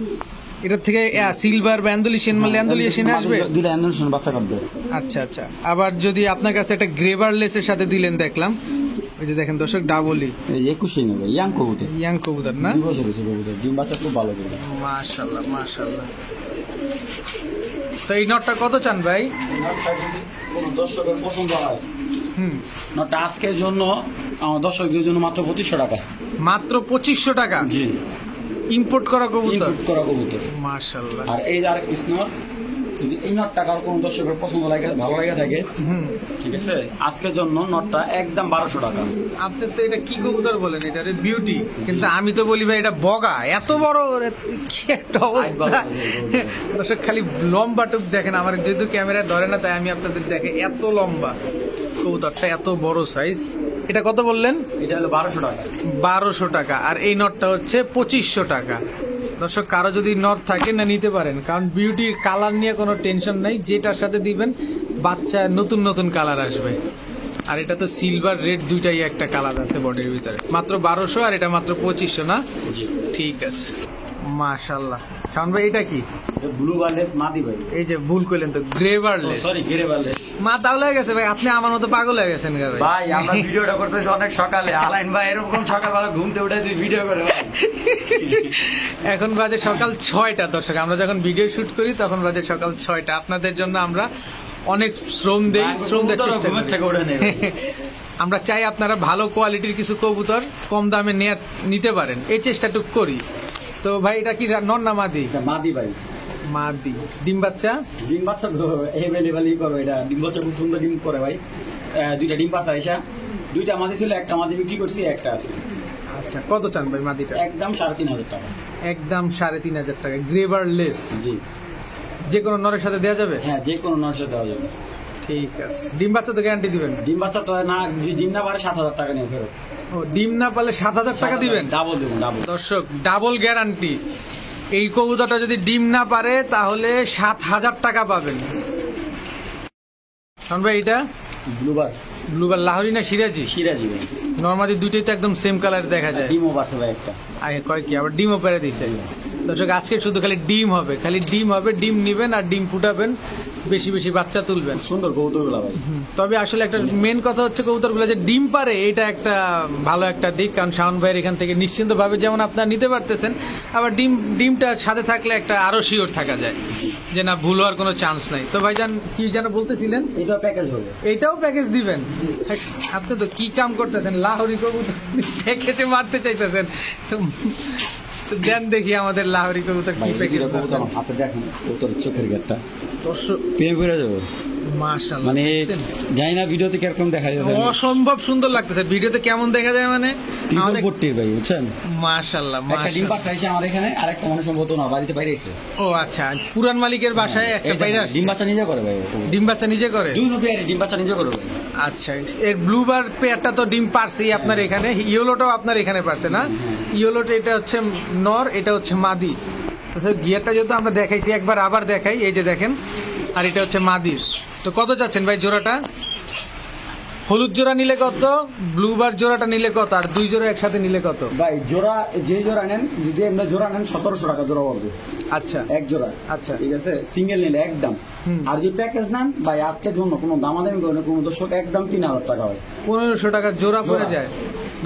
এটার থেকে সিলভার বা অ্যান্ডোলিশিয়ান মারলে অ্যান্ডোলিশিয়ান আসবে? দুইটা অ্যান্ডোলেশন বাচ্চা কাটবে। আচ্ছা আচ্ছা। আবার যদি আপনার কাছে একটা গ্রেভারলেসের সাথে দিলেন দেখলাম, ওই যে দেখেন দর্শক ডাবলি, এই 21 রিং ভাই, ইয়াং কবুতর, ইয়াং কবুতর না? 2 বছর হয়েছে কবুতর, ডিম বাচ্চা খুব ভালো করে। মাশাআল্লাহ মাশাআল্লাহ। তো এই নটটা কত চান ভাই? কোন দর্শকের পছন্দ হয় হুম, নটটা আজকের জন্য আমার দর্শকদের জন্য মাত্র 2500 টাকা। মাত্র 2500 টাকা? জি। ইম্পোর্ট করা কবুতর? ইনপুট করা কবুতর। মাশাআল্লাহ। আর এই যে আরেক পিস নট, যদি এই নটটা কারো কোনো দর্শকের পছন্দ লাগে, ভালো লাগে থাকে, হুম, ঠিক আছে, আজকের জন্য নটটা একদম 1200 টাকা। আপনি তো এটা কি কবুতর বলেন? এটা বিউটি, কিন্তু আমি তো বলি ভাই এটা বগা। এত বড়, কি একটা অবস্থা। দর্শক খালি লম্বা টুক দেখেন, আমার যেহেতু ক্যামেরায় ধরে না তাই আমি আপনাদের দেখে, এত লম্বা কবুতরটা, এত বড় সাইজ। এটা কত বললেন? এটা হলো 1200 টাকা। 1200 টাকা। আর এই নটটা হচ্ছে 2500 টাকা। দর্শক কারো যদি নট থাকে না নিতে পারেন, কারণ বিউটির কালার নিয়ে কোনো টেনশন নাই, যেটার সাথে দিবেন বাচ্চা নতুন নতুন কালার আসবে। আর এটা তো সিলভার রেড দুইটাই একটা কালার আছে বডির ভিতরে। মাত্র 1200 আর এটা মাত্র 2500 না? জি। ঠিক আছে মাশাআল্লাহ। শাওন ভাই এটা কি? ব্লু বারলেস মাদি ভাই। এই যে ভুল করলেন তো, গ্রেভারলেস। Sorry grey বারলেস। মাথা হয়ে গেছে ভাই, আপনি আমার মতো পাগল হয়ে গেছেন গা ভাই। ভাই আমরা ভিডিওটা করতেছি অনেক সকালে, আলাইন ভাই এরকম সকালবেলা ঘুমতে উঠে ভিডিও করে ভাই। এখন বাজে সকাল 6টা। দর্শক আমরা যখন ভিডিও শুট করি তখন বাজে সকাল 6টা। আপনাদের জন্য আমরা অনেক শ্রম দেই, শ্রম দেওয়ার চেষ্টা ঘুমের করি। থেকে ওঠে নেবে। আমরা চাই আপনারা ভালো কোয়ালিটির কিছু কবুতর কম দামে নিতে পারেন, এই চেষ্টাটুকু করি। তো ভাই এটা কি নর না মাদি? এটা মাদি ভাই, মাদি। ডিম বাচ্চা? ডিম বাচ্চা তো এভেলেবেলই করো, এটা ডিম বাচ্চা খুব সুন্দর ডিম করে ভাই। দুইটা ডিম পাচ্ছা এসা, দুইটা মাদি ছিল, একটা মাদি বিক্রি করছি, একটা আছে। আচ্ছা, কত চান ভাই মাদিটা? একদম 3,500 টাকা। একদম 3,500 টাকা, গ্রেভারলেস। জি যে কোনো নরের সাথে দেওয়া যাবে? হ্যাঁ, যে কোনো নরসে দেওয়া যাবে। ঠিক আছে। ডিম বাচ্চা তো গ্যারান্টি দিবেন? ডিম বাচ্চা তো না, ডিম না পারে 7,000 টাকা নিয়ে ফেরত। ও, ডিম না পারলে 7,000 টাকা দিবেন? ডাবল দেবো, ডাবল। দর্শক, ডাবল গ্যারান্টি। এই কবুতরটা যদি ডিম না পারে তাহলে 7,000 টাকা পাবেন। শোন ভাই, এটা ব্লুবার, ব্লুবার লাহোরি না সিরাজি? সিরাজি ভাই। নর্মালি দুইটাই তো একদম সেম কালার দেখা যায়। ডিমও পারছে ভাই একটা। আগে কয় কি আবার ডিমও পেরে দিছে। দর্শক, আজকে শুধু খালি ডিম হবে, খালি ডিম হবে, ডিম নিবেন আর ডিম ফুটাবেন, বেশি বেশি বাচ্চা তুলবেন। সুন্দর কবুতরগুলো ভাই। তবে আসলে একটা মেন কথা হচ্ছে কবুতরগুলো যে ডিম পারে, এটা একটা ভালো একটা দিক। কারণ শাওন ভাইয়ের এখান থেকে নিশ্চিন্ত ভাবে যেমন আপনারা নিতে পারতেছেন, আবার ডিমটা সাথে থাকলে একটা আরো শিওর থাকা যায় যে না, ভুল হওয়ার কোনো চান্স নাই। তো ভাইজান কি যেন বলতেছিলেন? এটা প্যাকেজ হবে। এইটাও প্যাকেজ দিবেন? আপনি তো কি কাম করতেছেন, লাহোরি কবুতর প্যাকেজে মারতে চাইতেছেন। তো দেন দেখি আমাদের লাহোরি কবুতর কি প্যাকেজ। হাতে দেখেন কবুতর চোখের গেটটা, দর্শক প্রেম করে যাবে মাশাআল্লাহ, মানে জানি না ভিডিওতে কিরকম দেখা যাবে। অসম্ভব সুন্দর লাগতেছে। ভিডিওতে কেমন দেখা যায় মানে আমাদের পট্টির ভাই, বুঝছেন? মাশাআল্লাহ একটা ডিম মাশাআল্লাহ। পাড়া এসে আমার এখানে, আর একটা মানুষ সম্ভবত না বাড়িতে বাইরে এসে। ও আচ্ছা, পুরান মালিকের বাসায় একটা বাইরে ডিম বাচ্চা নিজে করে ভাই, ডিম বাচ্চা নিজে করে? দুই পেয়ারে ডিম বাচ্চা নিজে করে ভাই। আচ্ছা, এর ব্লুবার পেয়ারটা তো ডিম পারছেই আপনার এখানে, ইয়েলোটাও আপনার এখানে পারছে না? ইয়েলোটা এটা হচ্ছে নর, এটা হচ্ছে মাদি। তো গিয়ারটা যেহেতু আমরা দেখাইছি, একবার আবার দেখাই, এই যে দেখেন, আর এটা হচ্ছে মাদির। তো কত চাচ্ছেন ভাই জোড়াটা? হলুদ জোড়া নিলে কত, ব্লুবার জোড়াটা নিলে কত, আর দুই জোড়া একসাথে নিলে কত? ভাই জোড়া, যে জোড়া নেন, যদি এমনি জোড়া নেন 1700 টাকা জোড়া পড়বে। আচ্ছা এক জোড়া। আচ্ছা, ঠিক আছে, সিঙ্গেল নিলে একদম। আর যদি প্যাকেজ নেন ভাই, আজকের জন্য কোনো দামাদামি করে না, কোনো দর্শক একদম 3,000 টাকা হয়। 1500 টাকা জোড়া পড়ে যায়।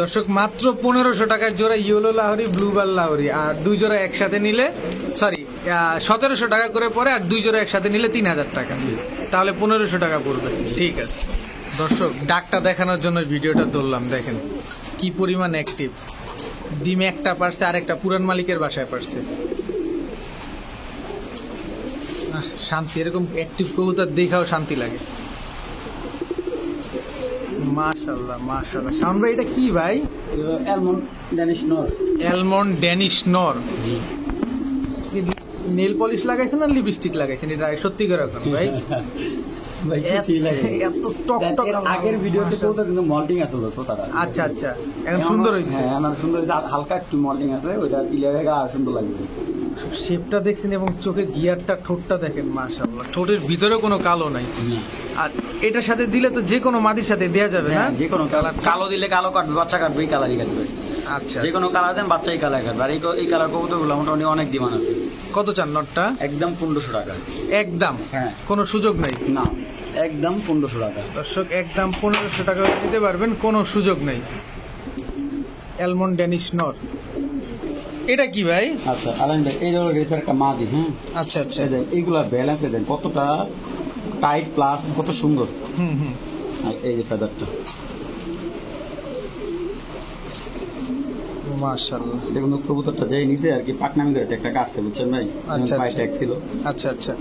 দর্শক, মাত্র 1500 টাকার জোড়া ইয়েলো লাহোরি, ব্লুবার লাহোরি, আর দুই জোড়া একসাথে নিলে 1700 টাকা করে পড়ে, আর দুই জোড়া একসাথে নিলে 3,000 টাকা, তাহলে 1500 টাকা পড়বে। ঠিক আছে দর্শক, ডাকটা দেখানোর জন্য ভিডিওটা ধরলাম। দেখেন কি পরিমাণ অ্যাক্টিভ। ডিম একটা পারছে, আর একটা পুরান মালিকের বাসায় পারছে। শান্তি, এরকম অ্যাক্টিভ কবুতর দেখাও শান্তি লাগে। মাশাআল্লাহ মাশাআল্লাহ। শাওন ভাই, এটা কি ভাই? অ্যালমন্ড ড্যানিশ নর। অ্যালমন্ড ড্যানিশ নর। নেল পলিশ লাগাইছেন না লিপস্টিক লাগাইছেন? এটা সত্যি করে এখন ভাই, ভাই কিছুই লাগে না। এত টক টক। আগের ভিডিওতে তো কিন্তু মল্টিং আসলো তো তারা। আচ্ছা আচ্ছা, এখন সুন্দর হয়েছে। হ্যাঁ, আমার সুন্দর হয়েছে, আর হালকা একটু মল্টিং আছে, ওইটা দিলে আর সুন্দর লাগবে। শেপটা দেখছেন এবং চোখের গিয়ারটা, ঠোঁটটা দেখেন মাশাআল্লাহ, ঠোঁটের ভিতরে কোনো কালো নাই। আর এটার সাথে দিলে তো যে কোনো মাদির সাথে দেয়া যাবে না? যে কোনো কালার, কালো দিলে কালো কাটবে, বাচ্চা কাটবে, এই কালারই কাটবে। আচ্ছা, যে কোনো কালার দেন, বাচ্চা এই কালার কাটবে। আর এই কালার কবুতরগুলো মোটামুটি অনেক ডিমান্ড আছে। কত চান নটটা? একদম 1500 টাকা। একদম? হ্যাঁ, কোনো সুযোগ নাই? না, একদম 1500 টাকা। দর্শক, একদম 1500 টাকা দিতে পারবেন, কোনো সুযোগ নেই। অ্যালমন্ড ড্যানিশ নর। এটা কি ভাই? আচ্ছা আলাইন ভাই, এই হলো রেসার একটা মাদি। হ্যাঁ, আচ্ছা আচ্ছা, এইগুলা ব্যালেন্স দেন, কতটা টাইট প্লাস কত সুন্দর। হুম হুম। আর এই যে ফেদারটা, মাশাআল্লাহ। দেখুন কবুতরটা যেই নিচে আর কি পাকনামি করে একটা কাটছে, বুঝছেন ভাই? আচ্ছা, পায়ে আচ্ছা। ট্যাগ ছিল। আচ্ছা আচ্ছা,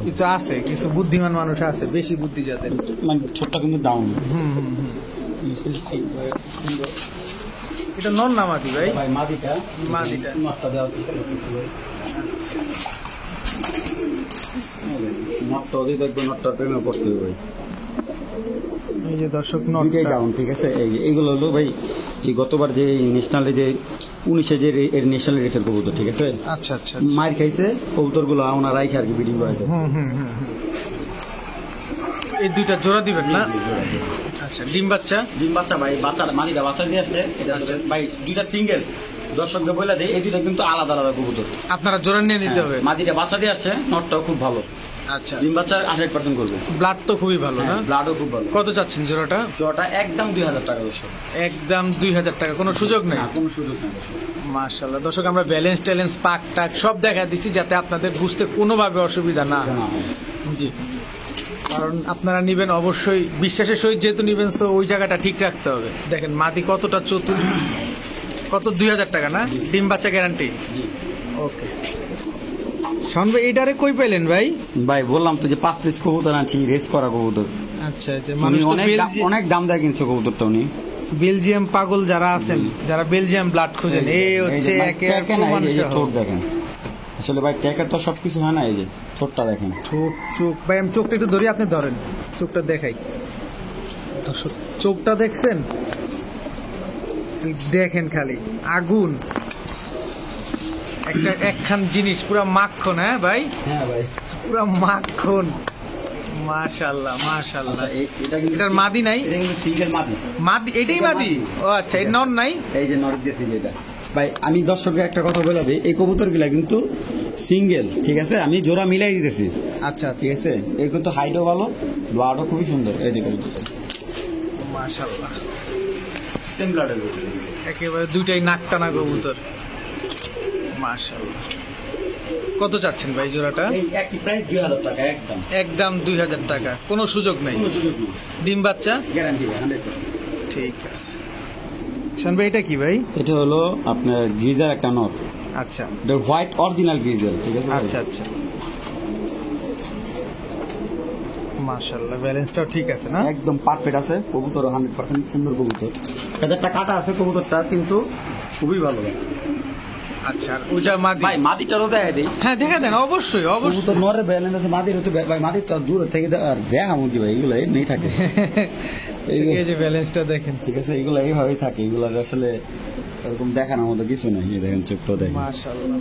কিছু আছে, কিছু বুদ্ধিমান মানুষ আছে, বেশি বুদ্ধি যাদের। মানে ছোটটা কিন্তু ডাউন। হুম হুম হুম। এটা নন না মাদি ভাই? ভাই মাদিটা, মাদিটা। নটটা দেওয়া নটটা ওদের দেখবে, নটটার প্রেমে পড়তে হবে ভাই। এই যে দর্শক, দুইটাই নটটা ডাউন। ঠিক আছে, এইগুলো হলো ভাই যে গতবার যে ন্যাশনালে যে 19-এ যে ন্যাশনাল রেসের কবুতর। ঠিক আছে, আচ্ছা আচ্ছা, মার খাইছে কবুতর গুলো, ওনার রাইখে আর কি ব্রিডিং করাইছে। হুম হুম হুম হুম। এই দুইটা জোড়া দিবেন না? আচ্ছা, ডিম বাচ্চা? ডিম বাচ্চা ভাই, বাচ্চা মালিকা বাচ্চা দিয়ে আসছে। এটা হচ্ছে ভাই দুইটা সিঙ্গেল, দর্শকদের বলে দেয় এই দুইটা কিন্তু আলাদা আলাদা কবুতর। আপনারা জোড়া নিয়ে নিতে হবে? মাদিটা বাচ্চা দিয়ে আসছে, নটটাও খুব ভালো। আচ্ছা, ডিম বাচ্চা 100% করবে। ব্লাড তো খুবই ভালো না? ব্লাডও খুব ভালো। কত চাচ্ছেন জোড়াটা? জোড়াটা একদম 2000 টাকা দর্শক। একদম 2000 টাকা, কোনো সুযোগ নেই? না, কোনো সুযোগ নেই দর্শক। মাশাআল্লাহ। দর্শক, আমরা ব্যালেন্স ট্যালেন্স, পাক টাক সব দেখা দিচ্ছি যাতে আপনাদের বুঝতে কোনোভাবে অসুবিধা না হয়। জি। কারণ আপনারা নিবেন অবশ্যই বিশ্বাসের সহিত যেহেতু নিবেন, তো ওই জায়গাটা ঠিক রাখতে হবে। দেখেন মাদি কতটা চতুর, কত 2000 টাকা না? ডিম বাচ্চা গ্যারান্টি। ওকে শোন ভাই, এটারে কই পেলেন ভাই? ভাই বললাম তো যে 5 পিস কবুতর আনছি, রেস করা কবুতর। আচ্ছা আচ্ছা, উনি মানুষ তো অনেক দাম দিয়ে কিনছে কবুতরটা উনি। বেলজিয়াম পাগল যারা আছেন, যারা বেলজিয়াম ব্লাড খোঁজেন, এই হচ্ছে একে প্রমাণ সহ। ঠোঁট দেখেন, আসলে ভাই ট্যাকের তো সবকিছু হয় না, এই যে ঠোঁটটা দেখেন। ঠোঁট, চোখ ভাই আমি চোখটা একটু ধরি, আপনি ধরেন, চোখটা দেখাই। দর্শক, চোখটা দেখছেন? দেখেন খালি আগুন, একটা একখান জিনিস পুরা মাখন। হ্যাঁ ভাই, হ্যাঁ ভাই, পুরা মাখন। মাশাআল্লাহ মাশাআল্লাহ। এটার মাদি নাই? এটা কিন্তু সিঙ্গেল মাদি। মাদি এটাই মাদি? ও আচ্ছা, এর নর নাই? এই যে নর দিয়েছি যেটা। ভাই আমি দর্শককে একটা কথা বলে দিই, এই কবুতরগুলা কিন্তু সিঙ্গেল, ঠিক আছে? আমি জোড়া মিলাই দিতেছি। আচ্ছা ঠিক আছে, এর কিন্তু হাইটও ভালো, ব্লাডও খুবই সুন্দর। এই দেখুন মাশাআল্লাহ, সেম ব্লাডের একেবারে দুইটাই নাক টানা কবুতর। মাশাআল্লাহ। কত চাচ্ছেন ভাই জোড়াটা? এই একই প্রাইস 2000 টাকা একদম। একদম 2000 টাকা, কোনো সুযোগ নাই? কোনো সুযোগ নেই, ডিম বাচ্চা গ্যারান্টি 100%। ঠিক আছে। শোন ভাই, এটা কি ভাই? এটা হলো আপনার গ্রিজার একটা নর। আচ্ছা এটা হোয়াইট অরিজিনাল গ্রিজার, ঠিক আছে? আচ্ছা আচ্ছা, মাশাআল্লাহ, ব্যালেন্সটাও ঠিক আছে না? একদম পারফেক্ট আছে কবুতর, 100% সুন্দর কবুতর। এদেরটা কাটা আছে কবুতরটা, কিন্তু খুবই ভালো। আচ্ছা, আর ওইটা মাদি? ভাই মাদিটারও দেখা দিই। হ্যাঁ দেখা দেন, অবশ্যই অবশ্যই। কবুতর নরের ব্যালেন্স আছে, মাদির হচ্ছে ভাই, মাদির তো দূর থেকে আর দেখা মুখি ভাই, এগুলো এমনি থাকে। এই যে ব্যালেন্সটা দেখেন, ঠিক আছে, এগুলো এইভাবেই থাকে, এগুলো আসলে এরকম দেখানোর মতো কিছু নাই। এই দেখেন চোখটা দেখেন। মাশাআল্লাহ।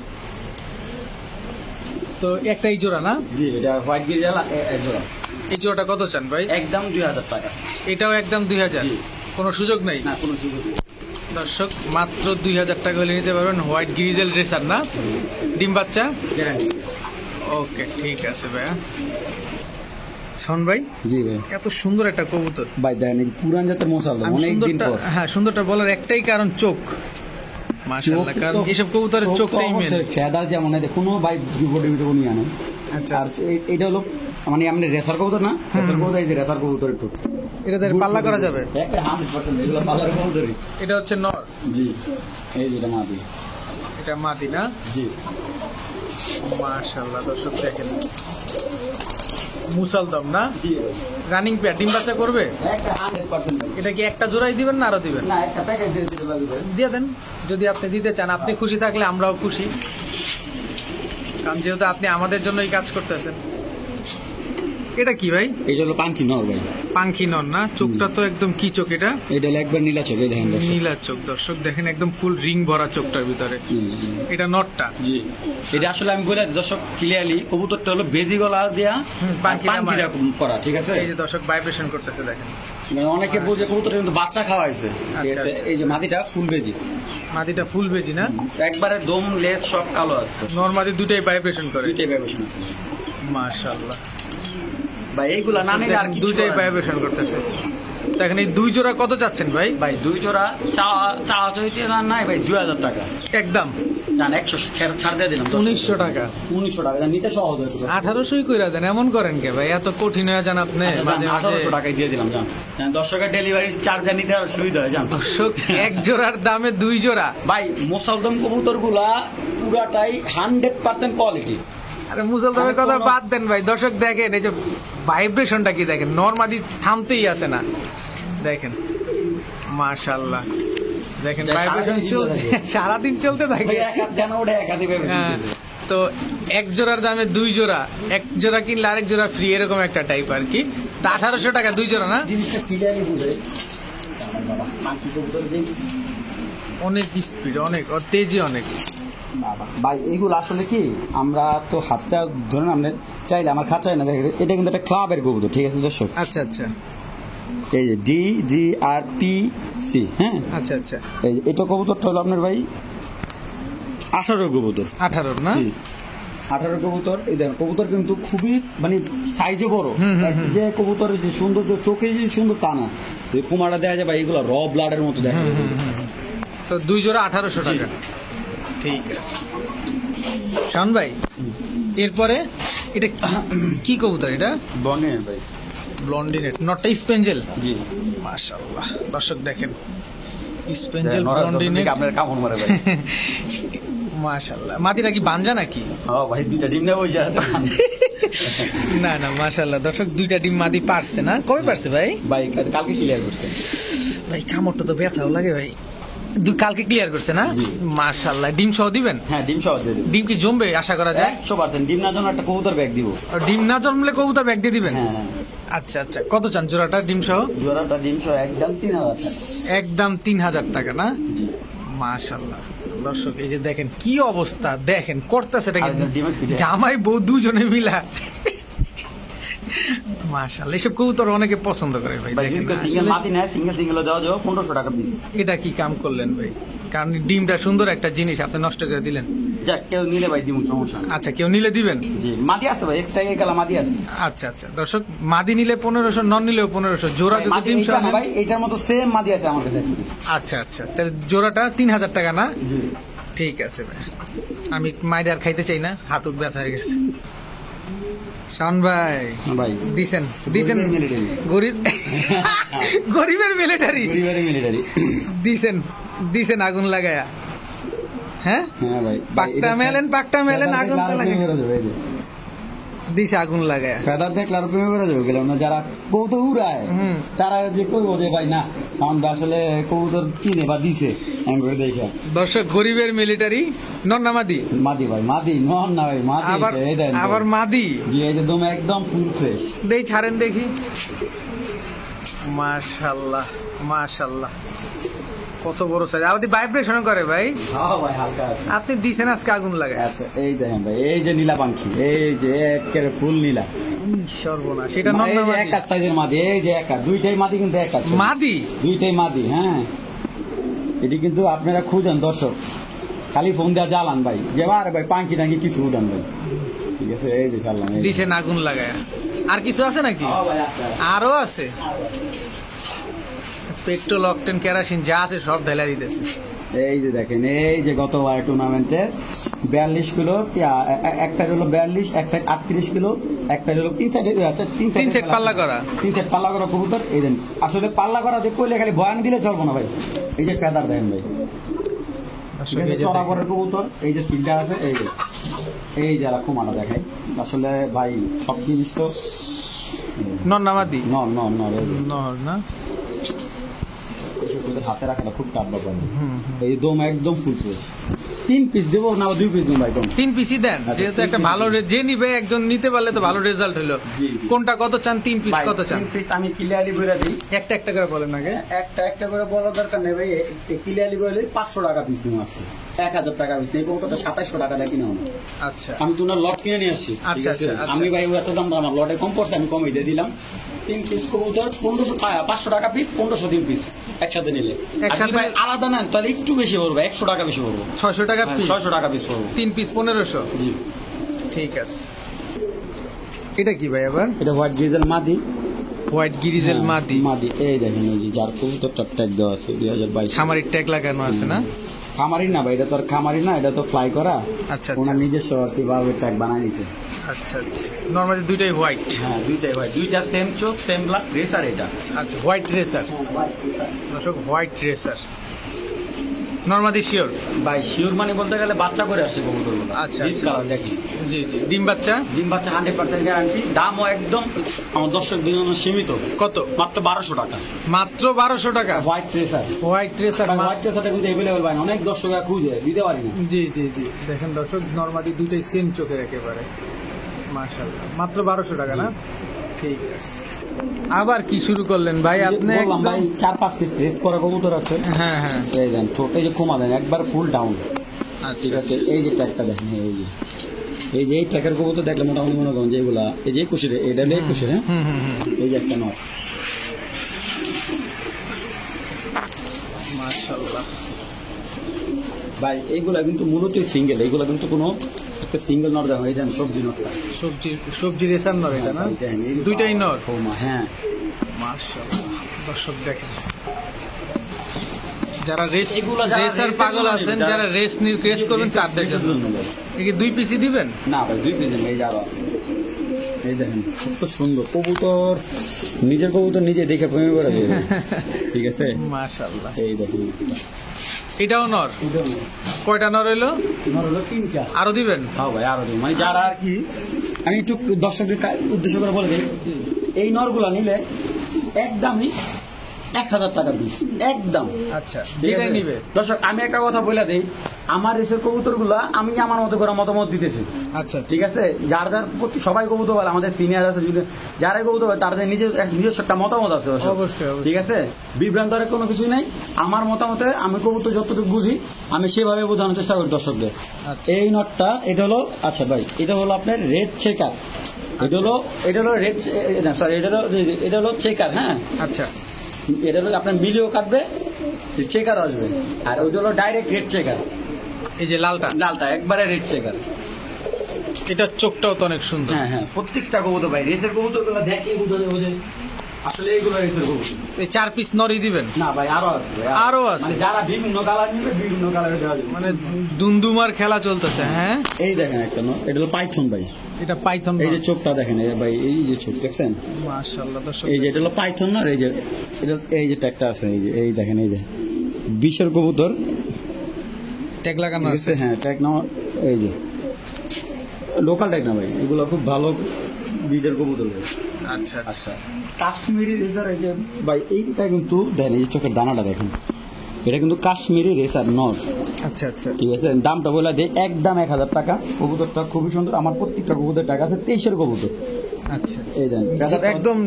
তো একটাই জোড়া না? জি, এটা হোয়াইট গিরিজাল এক জোড়া। এই জোড়াটা কত চান ভাই? একদম 2000 টাকা। এটাও একদম 2000? জি। কোনো সুযোগ নাই? না, কোনো সুযোগ নেই। দর্শক, মাত্র 2000 টাকা হলে নিতে পারবেন হোয়াইট গ্রিজেল রেসার না? ডিম বাচ্চা গ্যারান্টি। ওকে ঠিক আছে ভাইয়া। শোন ভাই, জি ভাই। এত সুন্দর একটা কবুতর ভাই দেখেন, এই পুরান জাতের মশাল আমি অনেক দিন সুন্দরটা, পর। হ্যাঁ সুন্দরটা বলার একটাই কারণ চোখ। মাশাআল্লাহ, কারণ এইসব কবুতরের চোখটাই মেন। ফেদার যেমন এই কোনো ভাই বিপদে বিপদে নিয়ে আনে। আচ্ছা, আর এটা হলো মানে আপনি রেসার কবুতর না, রেসার কবুতর, এই যে রেসার কবুতর একটু এটা দিয়ে পাল্লা করা যাবে? 100% এগুলো পাল্লার কবুতরই। এটা হচ্ছে নর? জি, এই যেটা মাদি। এটা মাদি না? জি। মাশাআল্লাহ, দর্শক দেখেন, মুসালদম না? জি রানিং পেয়ার, ডিম বাচ্চা করবে? 100%। এটা কি একটা জোড়াই দিবেন না আরো দিবেন? না, একটা প্যাকেজ দিয়ে দিতে পারবে। দিয়ে দেন, যদি আপনি দিতে চান। আপনি খুশি থাকলে আমরাও খুশি, কারণ যেহেতু আপনি আমাদের জন্যই কাজ করতেছেন। এটা কি ভাই? এটা হলো পাঙ্কি নর ভাই। পাঙ্খি নর না? চোখটা তো একদম কি চোখ এটা? এটা হলো একবার নীলা চোখ, এই দেখেন দর্শক। নীলা চোখ, দর্শক দেখেন, একদম ফুল রিং ভরা চোখটার ভিতরে। এটা নটটা? জি। এটা আসলে আমি বলে দিই দর্শক ক্লিয়ারলি, কবুতরটা হলো বেজি গলা দেয়া পাঙ্কি পাঙ্কি করা, ঠিক আছে? এই যে দর্শক ভাইব্রেশন করতেছে দেখেন। মানে অনেকে বুঝে কবুতর কিন্তু বাচ্চা খাওয়াইছে, ঠিক আছে? আচ্ছা। এই যে মাদিটা ফুল বেজি, মাদিটা ফুল বেজি না? একবারে দম লেজ সব কালো আছে। নর মাদি দুটাই ভাইব্রেশন করে? দুইটাই ভাইব্রেশন আছে মাশাআল্লাহ ভাই, এইগুলা না নিলে আর কিছু দুইটাই ভাইব্রেশন করতেছে। দেখেন, এই দুই জোড়া কত চাচ্ছেন ভাই? ভাই দুই জোড়া চাওয়া চাইতে না নাই ভাই 2000 টাকা একদম জান, 100 ছাড় দিয়ে দিলাম। 1900 টাকা। 1900 টাকা নিতে সহজ হয়। 1800ই কইরা দেন, এমন করেন কে ভাই? এত কঠিন হয়ে যান আপনি মাঝে মাঝে। 1800 টাকায় দিয়ে দিলাম জান। দর্শকের ডেলিভারি চার্জ নিতে আর সুবিধা হয় জান। দর্শক, এক জোড়ার দামে দুই জোড়া। ভাই মোসালদম কবুতর গুলা পুরাটাই 100% কোয়ালিটি। আরে মুসলমানের কথা বাদ দেন ভাই, দর্শক দেখেন এই যে ভাইব্রেশনটা কি দেখেন, নরমাদি থামতেই আছে না। দেখেন মাশাআল্লাহ, দেখেন ভাইব্রেশন চলছে, সারাদিন চলতে থাকে। হ্যাঁ, তো এক জোড়ার দামে দুই জোড়া, এক জোড়া কিনলে আরেক জোড়া ফ্রি, এরকম একটা টাইপ আর কি। তা 1800 টাকা দুই জোড়া না? জিনিসটা ক্লিয়ারলি বুঝে। অনেক স্পিড, অনেক তেজি, অনেক। ভাই এগুলো আসলে কি, আমরা তো হাতটা ধরেন আপনি চাইলে আমার খাঁচায় না, দেখেন এটা কিন্তু একটা ক্লাবের কবুতর, ঠিক আছে দর্শক? আচ্ছা আচ্ছা, এই যে DGRPC, হ্যাঁ আচ্ছা আচ্ছা। এই যে এটা কবুতরটা হলো আপনার ভাই 18 কবুতর। 18 না? 18 কবুতর। এই দেখেন কবুতর কিন্তু খুবই মানে সাইজে বড়, যে কবুতরের যে সৌন্দর্য, চোখে যে সুন্দর তা না, যে কুমারটা দেখা যায় ভাই, এগুলো র ব্লাডের মতো দেখা যায়। তো দুই জোড়া 1800 টাকা, ঠিক আছে। শান ভাই, এরপরে এটা কি কবুতর? এটা বনে ভাই, ব্লন্ডিনেট, নটটা স্পেঞ্জেল। জি মাশাআল্লাহ দর্শক দেখেন স্পেঞ্জেল ব্লন্ডিনেট আপনার কামড় মারে ভাই। মাশাআল্লাহ। মাদিটা কি বানজা নাকি? হ্যাঁ ভাই, দুইটা ডিম না বসে আছে। না না মাশাআল্লাহ দর্শক, দুইটা ডিম মাদি পারছে না? কবে পারছে ভাই? ভাই কালকে ক্লিয়ার করছে ভাই কামড়টা তো ব্যথাও লাগে ভাই। কালকে ক্লিয়ার করছে না? জি। মাশাআল্লাহ। ডিম সহ দিবেন? হ্যাঁ ডিম সহ দিয়ে দেব। ডিম কি জমবে আশা করা যায়? 100% ডিম না জন্য একটা কবুতর ব্যাগ দিব। আর ডিম না জমলে কবুতর ব্যাগ দিয়ে দিবেন? হ্যাঁ আচ্ছা আচ্ছা, কত চান জোড়াটা ডিম সহ? জোড়াটা ডিম সহ একদম 3000 টাকা। একদম 3000 টাকা না? জি মাশাআল্লাহ দর্শক এই যে দেখেন কি অবস্থা, দেখেন করতেছে এটা আর ডিমের পিঠে। জামাই বউ দুজনে মিলা। মাশাআল্লাহ, এসব কবুতর অনেকে পছন্দ করে ভাই। ভাই দেখেন কিন্তু সিঙ্গেল আসলে মাটি না, সিঙ্গেল দেওয়া যাবে 1500 টাকা পিস। এটা কি কাম করলেন ভাই? কারণ ডিমটা সুন্দর একটা জিনিস আপনি নষ্ট করে দিলেন। যাক কেউ নিলে ভাই দিব, সমস্যা নেই। আচ্ছা কেউ নিলে দিবেন? জি মাটি আছে ভাই, এক্সট্রা গেলা মাটি আছে। আচ্ছা আচ্ছা দর্শক, মাদি নিলে 1500, নন নিলেও 1500, জোড়া ভাই, যদি মাটি ডিম এইটা সহ না নেন- ভাই, এইটার মতো সেম মাটি আছে আমার কাছে। আচ্ছা আচ্ছা, তাহলে জোড়াটা 3000 টাকা না? জি ঠিক আছে ভাই, আমি মাইরে আর খাইতে চাই না, হাত ব্যথা হয়ে গেছে। শাওন ভাই ভাই দিছেন দিছেন গরিবের military। গরিব গরিবের মিলিটারি পরিবারের মিলিটারি। দিছেন দিছেন আগুন লাগায়া। হ্যাঁ হ্যাঁ ভাই পাকটা মেলেন আগুন তো লাগে দিছে আগুন লাগায়া। ফেদার দেখলে আর প্রেমে বেড়ে যাবে গেলাম না। যারা কবুতর উড়ায় হুম। তারা যে কইবো যে ভাই না সাউন্ড আসলে কবুতর চিনে বা দিছে এমন করে দেখে। দর্শক গরিবের মিলিটারি নন্নামাদি, মাদি ভাই, মাদি নন না ভাই, মাদি আবার এটা, এই দেখেন তো। আবার মাদি। জি এই যে দম একদম ফুল ফ্রেশ। দেই ছাড়েন দেখি। মাশাআল্লাহ মাশাআল্লাহ, কত বড় সাইজ। আবার ভাইব্রেশন করে ভাই। হ্যাঁ ভাই হালকা আছে। আপনি দিছেন আজকে আগুন লাগায়। আচ্ছা এই দেখেন ভাই, এই যে নীলা পাখি, এই যে একেবারে ফুল নীলা। সর্বনাশ, সেটা এই যে নন্নামাদি এক কাজ সাইজের মাদি, এই যে এক কাজ, দুইটাই মাদি কিন্তু এক কাজ। মাদি। দুইটাই মাদি। হ্যাঁ এটি কিন্তু আপনারা খুঁজেন দর্শক, খালি ফোন দেওয়া জ্বালান ভাই, যে আরে ভাই পাঙ্কি টাঙ্কি কিছু উঠান ভাই। ঠিক আছে এই যে চালান। দিছেন আগুন লাগায়। আর কিছু আছে নাকি? আরো আছে? পেট্রোল, অকটেন, কেরাসিন যা আছে সব ঢেলা দিতেছে। এই যে দেখেন, এই যে গতবার টুর্নামেন্টে 42 কিলো, এক সাইড হলো 42, এক সাইড 38 কিলো, এক সাইড হলো তিন সাইড, আচ্ছা তিন সাইড পাল্লা করা। তিন সাইড পাল্লা করা কবুতর। এই দেন আসলে পাল্লা করা যে কইলে খালি বয়ান দিলে চলবো না ভাই। এই যে ফেদার দেখেন ভাই, চড়া করার কবুতর। এই যে সিলটা আছে, এই যারা কুমারা দেখায় আসলে ভাই সব জিনিস তো নন্নামাদি নর নর নর নর না? হাতে রাখাটা খুব টাপ ব্যাপার। হুম, এই দম একদম ফুল ফ্রেশ। 3 পিস দেবো না 2 পিস দেবো ভাই? দম 3 পিসই দেন, আচ্ছা, যেহেতু তিন একটা piece ভালো যে নিবে একজন নিতে পারলে তো ভালো রেজাল্ট হলো। জি। কোনটা কত চান? 3 পিস কত চান? 3 পিস আমি ক্লিয়ারলি বলে দিই। একটা একটা করে বলেন আগে। একটা করে বলার দরকার নেই ভাই, ক্লিয়ারলি বলে 500 টাকা পিস দেবো আজকে। 1000 টাকা পিস নেই, কবুতরটা 2700 টাকা দিয়ে কিনে আনো। আচ্ছা আমি তোমার লট কিনে নিয়ে আসছি। ঠিক আচ্ছা, আছে? আচ্ছা, আমি ভাই এত দাম আমার লটে কম পড়ছে, আমি কমই দিয়ে দিলাম। 3 পিস কবুতর 500 টাকা পিস, 1500 3 পিস একসাথে নিলে। একসাথে ভাই আলাদা নেন তাহলে একটু বেশি পড়বে, 100 টাকা বেশি পড়বে। 600 টাকা পিস। 600 টাকা পিস পড়বে। 3 পিস 1500। জি ঠিক আছে। এটা কি ভাই আবার? এটা হোয়াইট গ্রিজেল মাদি। হোয়াইট গিরিজেল মাদি। মাদি এই দেখেন, এই যে যার কবুতরটা ট্যাগ দেওয়া আছে 2022। খামারির ট্যাগ লাগানো আছে না? খামারি না ভাই, এটা তো আর খামারি না, এটা তো ফ্লাই করা। আচ্ছা ওনার আচ্ছা নিজস্ব আর কি ভাবে ট্যাগ বানাই নিছে। আচ্ছা আচ্ছা, নরমালি দুইটাই হোয়াইট। হ্যাঁ দুইটাই ভাই, দুইটা সেম চোখ সেম ব্লাড রেসার এটা। আচ্ছা হোয়াইট রেসার দর্শক, হোয়াইট রেসার নরমালি শিওর ভাই শিওর মানে বলতে গেলে বাচ্চা করে আসছে কবুতরগুলো। আচ্ছা, ডিস আচ্ছা। কালার দেখি। জি জি, ডিম বাচ্চা। ডিম বাচ্চা 100% গ্যারান্টি। দামও একদম আমার দর্শকদের জন্য সীমিত। কত? মাত্র 1200 টাকা। মাত্র 1200 টাকা। White racer. White racer. White রেসারটা কিন্তু অ্যাভেলেবল ভাই, অনেক দর্শকরা খুঁজে দিতে পারি না। জি জি জি, দেখেন দর্শক নরমালি দুইটাই সেম চোখের একেবারে। মাশাআল্লাহ, মাত্র 1200 টাকা না? ঠিক আছে। আবার কি শুরু করলেন ভাই আপনি? বললাম ভাই 4-5 পিস রেস করা কবুতর আছে। হ্যাঁ হ্যাঁ, এই দেন ছোট, এই যে কুমা দেন একবার ফুল ডাউন। ঠিক আচ্ছা আছে, এই যে ট্যাগটা দেখেন, এই যে এই ট্যাগের কবুতর দেখলে মোটামুটি মনে করেন যে এগুলা এই যে 21 এটা হলো 21, হ্যাঁ হুম হুম হুম, এই যে একটা নট। মাশাআল্লাহ ভাই এইগুলা কিন্তু মূলত সিঙ্গেল, এইগুলা কিন্তু কোনো সিঙ্গেল নট দেওয়া হয়। সবজি নটটা সবজি রেসার নর এটা না? দুইটাই নর। হ্যাঁ মাশাআল্লাহ দর্শক দেখেন, যারা এগুলা যারা রেসার রেসের পাগল জন্য আছেন, নেবে, যারা রেস করবেন তাদের জন্য। এই 2 পিসই দিবেন? না ভাই 2 পিস নেই, এই যারা আছে এই দেখেন কত সুন্দর কবুতর, নিজের কবুতর নিজে দেখে প্রেমে পড়ে যাবে। ঠিক আছে, মাশাআল্লাহ। এই দেখেন এটাও নর, কয়টা নর হইলো? আমার হলো 3টা। আরো দিবেন? হ্যাঁ ভাই আরো দিন, মানে যারা আর কি, আমি একটু দর্শকদের উদ্দেশ্য করে বলে দিই, এই নরগুলা নিলে একদমই 1000 টাকা পিস একদম। আচ্ছা, ঠিক যেটাই আছে? নিবে। দর্শক আমি একটা কথা বলে দিই, আমার রেসের কবুতর গুলা আমি আমার মতো করে মতামত দিতেছি। আচ্ছা, ঠিক আছে, যার যার প্রতি সবাই কবুতর বলে, আমাদের সিনিয়র আছে, যারাই কবুতর বলে তাদের নিজস্ব একটা মতামত আছে। দর্শক, অবশ্যই, অবশ্যই। ঠিক আছে, বিভ্রান্তরের কোনো কিছুই নাই। আমার মতামতে আমি কবুতর যতটুকু বুঝি আমি সেভাবে বোঝানোর চেষ্টা করি দর্শকদের। আচ্ছা। এই নটটা এটা হলো, আচ্ছা ভাই, এটা হলো আপনার রেড চেকার, এটা হলো রেড, সরি এটা হলো চেকার। হ্যাঁ, আচ্ছা, এটা হলো আপনার মিলিও কাটবে, চেকার আসবে। আর ওইটা হলো ডাইরেক্ট রেড চেকার, এই যে লালটা একবারে রেড চেকার। এটা চোখটাও তো অনেক সুন্দর। হ্যাঁ হ্যাঁ, প্রত্যেকটা কবুতর ভাই, রেসের কবুতর গুলো দেখে বোঝে আসলে এইগুলো রেসের কবুতর। এই 4 পিস নরই দিবেন? না ভাই, আরো আছে ভাই, আরো আছে? মানে যারা বিভিন্ন কালার নিবে বিভিন্ন কালারে দেওয়া যাবে। মানে দুমদুমার খেলা চলতেছে। হ্যাঁ, এই দেখেন একটা এটা হলো পাইথন ভাই, এটা পাইথন। এই যে চোখটা দেখেন ভাই, এই যে চোখ দেখছেন, মাশাআল্লাহ দর্শক। এই যে এটা হলো পাইথন না, এই যে এই যে ট্যাগটা আছে, এই দেখেন, এই যে 20-এর কবুতর ট্যাগ লাগানো ঠিক আছে। আছে। হ্যাঁ, ট্যাগ না, এই যে লোকাল ট্যাগ না ভাই, এগুলো খুব ভালো বিদের কবুতর ভাই। আচ্ছা, আচ্ছা। আচ্ছা, কাশ্মীরি রেসার, এই যে ভাই এইটা কিন্তু দেখেন, এই যে চোখের দানাটা দেখেন, এটা কিন্তু কাশ্মীরি রেসার নট। আচ্ছা, আচ্ছা। ঠিক আছে, দামটা বলে দেয় একদম 1000 টাকা। কবুতরটা খুবই সুন্দর, আমার প্রত্যেকটা কবুতর টাকা আছে 23-এর কবুতর। আচ্ছা, এই দেন একদম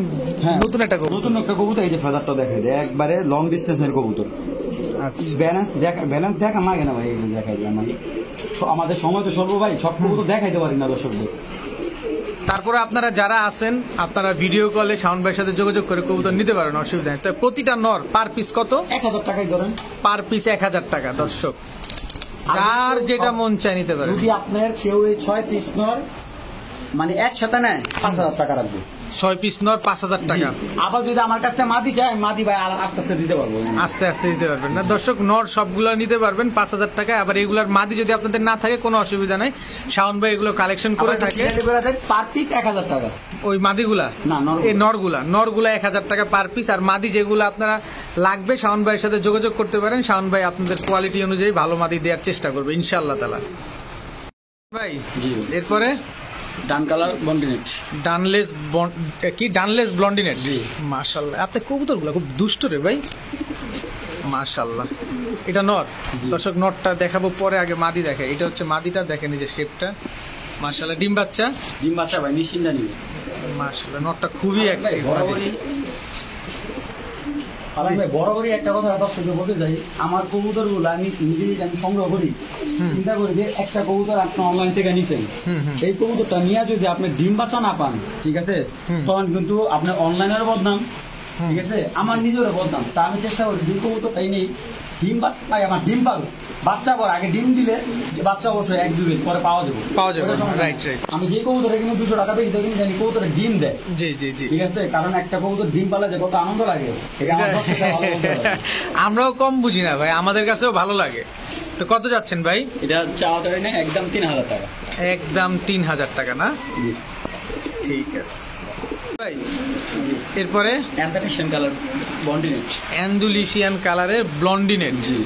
হ্যাঁ, নতুন একটা কবুতর। নতুন একটা কবুতর, এই যে ফেদারটা দেখে দেয়, একবারে লং ডিস্টেন্সের কবুতর। আচ্ছা, ব্যালেন্স দেখা লাগে না ভাই, এই যে দেখাই যায় আমার, আমাদের সময় তো স্বল্প ভাই, সব কবুতর দেখাইতে পারি না দর্শকদের। তারপরে আপনারা যারা আছেন, আপনারা ভিডিও কলে শাওন ভাইয়ের সাথে যোগাযোগ করে কবুতর নিতে পারেন, অসুবিধা নেই। তো প্রতিটা নর পার পিস কত? 1000 টাকাই ধরেন, পার পিস 1000 টাকা। দর্শক, যার যেটা মন চায় নিতে পারে। যদি আপনার কেউ এই 6 পিস নর মানে একসাথে নেয় 5000 টাকা রাখবে। 6 পিস নর 5000 টাকা। আবার যদি আমার কাছ থেকে মাদি চায়, মাদি ভাই আস্তে আস্তে দিতে পারবো, আস্তে আস্তে দিতে পারবেন না দর্শক। নর সবগুলো নিতে পারবেন 5000 টাকায়। আবার এগুলার মাদি যদি আপনাদের না থাকে কোনো অসুবিধা নাই, শাওন ভাই এগুলো কালেকশন করে থাকে। পার পিস 1000 টাকা। ওই মাদিগুলা না, এই নরগুলা 1000 টাকা পার পিস। আর মাদি যেগুলো আপনারা লাগবে, শাওন ভাইয়ের সাথে যোগাযোগ করতে পারেন। শাওন ভাই আপনাদের কোয়ালিটি অনুযায়ী ভালো মাদি দেওয়ার চেষ্টা করবে ইনশাআল্লাহ তাআলা। ভাই জি, এরপরে ডান কালার বন্ডিনেট, ডানলেস ব্লন্ডিনেট। জি। মাশাআল্লাহ, আপনার কবুতরগুলো খুব দুষ্ট রে ভাই, মাশাআল্লাহ। এটা নর। দর্শক, নরটা দেখাবো পরে, আগে মাদি দেখে। এটা হচ্ছে মাদিটা, দেখেন এই যে শেপটা, মাশাআল্লাহ। ডিম বাচ্চা ভাই নিশ্চিন্তা নিবে। মাশাআল্লাহ, নরটা খুবই অ্যাক্টিভ। বরাবরই একটা কথা দর্শকদের বলতে চাই, আমার কবুতর গুলো আমি নিজেই সংগ্রহ করি, চিন্তা করি যে একটা কবুতর আপনি অনলাইন থেকে নিছেন, এই কবুতরটা নিয়ে যদি আপনি ডিম বাচ্চা না পান, ঠিক আছে, তখন কিন্তু আপনার অনলাইনের বদনাম, ঠিক আছে, আমার নিজেরও বদনাম। তা আমি চেষ্টা করি ডিম কবুতরটাই নেই, ডিম বাচ্চা পাই, আমার ডিম পাবো, বাচ্চা পর আগে ডিম দিলে বাচ্চা অবশ্যই 1-2 দিন পরে পাওয়া যাবে। Right, right. আমি যে কবুতরে কিন্তু 200 টাকা বেশি দেখি জানি কবুতরে ডিম দেয়। জি, জি, জি। ঠিক আছে, কারণ একটা কবুতর ডিম পালে যে কত আনন্দ লাগে, এটা আমার দর্শকরা ভালো বলতে পারে। আমরাও কম বুঝি না ভাই, আমাদের কাছেও ভালো লাগে। তো কত যাচ্ছেন ভাই? এটা চাওয়া দাওয়া নেই, একদম 3000 টাকা। একদম 3000 টাকা না? ঠিক আছে ভাই। এরপরে অ্যান্ডালুসিয়ান কালার বন্ডিনেট, অ্যান্ডালুসিয়ান কালারের ব্লন্ডিনেট। জি,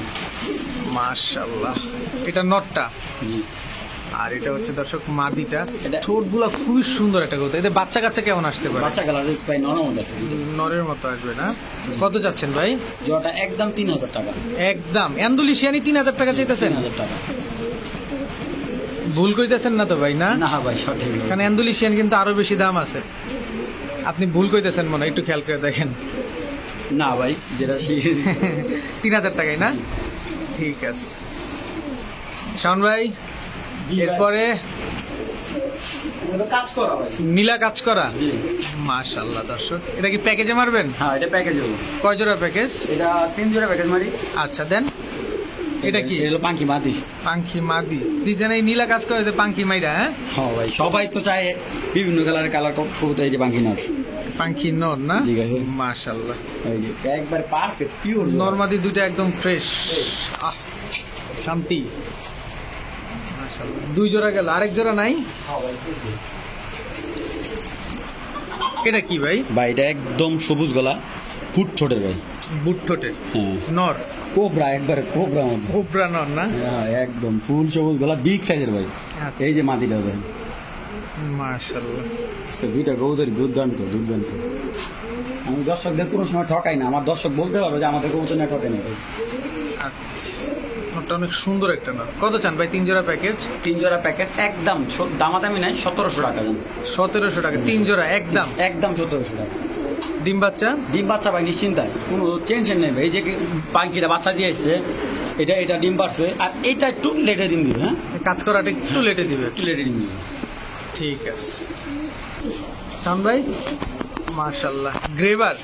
মাশাআল্লাহ। এটা নটটা, জি। আর এটা হচ্ছে দর্শক মাদিটা। এটা ঠোঁটগুলো খুবই সুন্দর একটা কথা। এদের বাচ্চা কাচ্চা কেমন আসতে পারে? বাচ্চা কালার স্পাই নরম আছে, নরের মতো আসবে না? কত যাচ্ছেন ভাই? জোড়াটা একদম 3000 টাকা। একদম অ্যান্ডালুসিয়ানি 3000 টাকা চাইতেছেন? 3000 টাকা। ভুল কইতেছেন না তো ভাই? না না ভাই, সঠিক। কারণ অ্যান্ডালুসিয়ান কিন্তু আরো বেশি দাম আছে। আপনি ভুল কইতেছেন মনে হয়, একটু খেয়াল করে দেখেন। না ভাই, যেটা 3000 টাকাই না? ঠিক আছে শাওন ভাই। এরপরে কাজ করা ভাই, নীলা কাজ করা। জি। মাশাআল্লাহ দর্শক, এটা কি প্যাকেজে মারবেন? হ্যাঁ, এটা প্যাকেজ হলো। কয় জোড়া প্যাকেজ? এটা 3 জোড়া প্যাকেজ মারি। আচ্ছা দেন। এটা কি? এটা হলো পাঙ্কি মাদি। পাঙ্কি মাদি দিছেন এই নীলা কাজ করে, পাঙ্কি মাইরা। হ্যাঁ ভাই, সবাই তো চায় বিভিন্ন কালার কবুতর, এই যে পাঙ্কি নর, পাঙ্কি নর না? ঠিক আছে। মাশাআল্লাহ, এই যে একবার পারফেক্ট পিওর নরমাদি দুটো একদম ফ্রেশ। আহ, শান্তি। মাশাআল্লাহ, 2 জোড়া গেল, আরেক জোড়া নাই? হ্যাঁ ভাই, এটা কি ভাই? ভাই এটা একদম সবুজ গলা, ফুট ছোটের ভাই। বুট ঠোঁটের হ্যাঁ, নর, কোবরা, একবারে কোবরা মতো। কোবরা নর না? হ্যাঁ, একদম ফুল সবুজ গলা, বিগ সাইজের ভাই। আচ্ছা। এই যে মাদিটা ভাই, মাশাআল্লাহ। দুইটা কবুতর দুর্দান্ত দুর্দান্ত। আমি দর্শকদের কোনো সময় ঠকাই না, আমার দর্শক বলতে পারবে যে আমাদের কবুতর না ঠকে না ভাই। আচ্ছা, নরটা অনেক সুন্দর একটা নর। কত চান ভাই 3 জোড়া প্যাকেজ? 3 জোড়া প্যাকেট একদম দামাদামি নাই, 1700 টাকা দাম। 1700 টাকা 3 জোড়া একদম? একদম 1700 টাকা। ডিম বাচ্চা? ডিম বাচ্চা ভাই নিশ্চিন্তায়, কোনো টেনশন নেই ভাই। এই যে পাখিটা বাচ্চা দিয়েছে, এটা ডিম পারছে, আর এটা একটু লেটে ডিম দিবে। হ্যাঁ, কাজ করাটা একটু লেটে দিবে। একটু লেটে ডিম দিবে। ঠিক আছে শান ভাই, মাশাআল্লাহ। গ্রেভার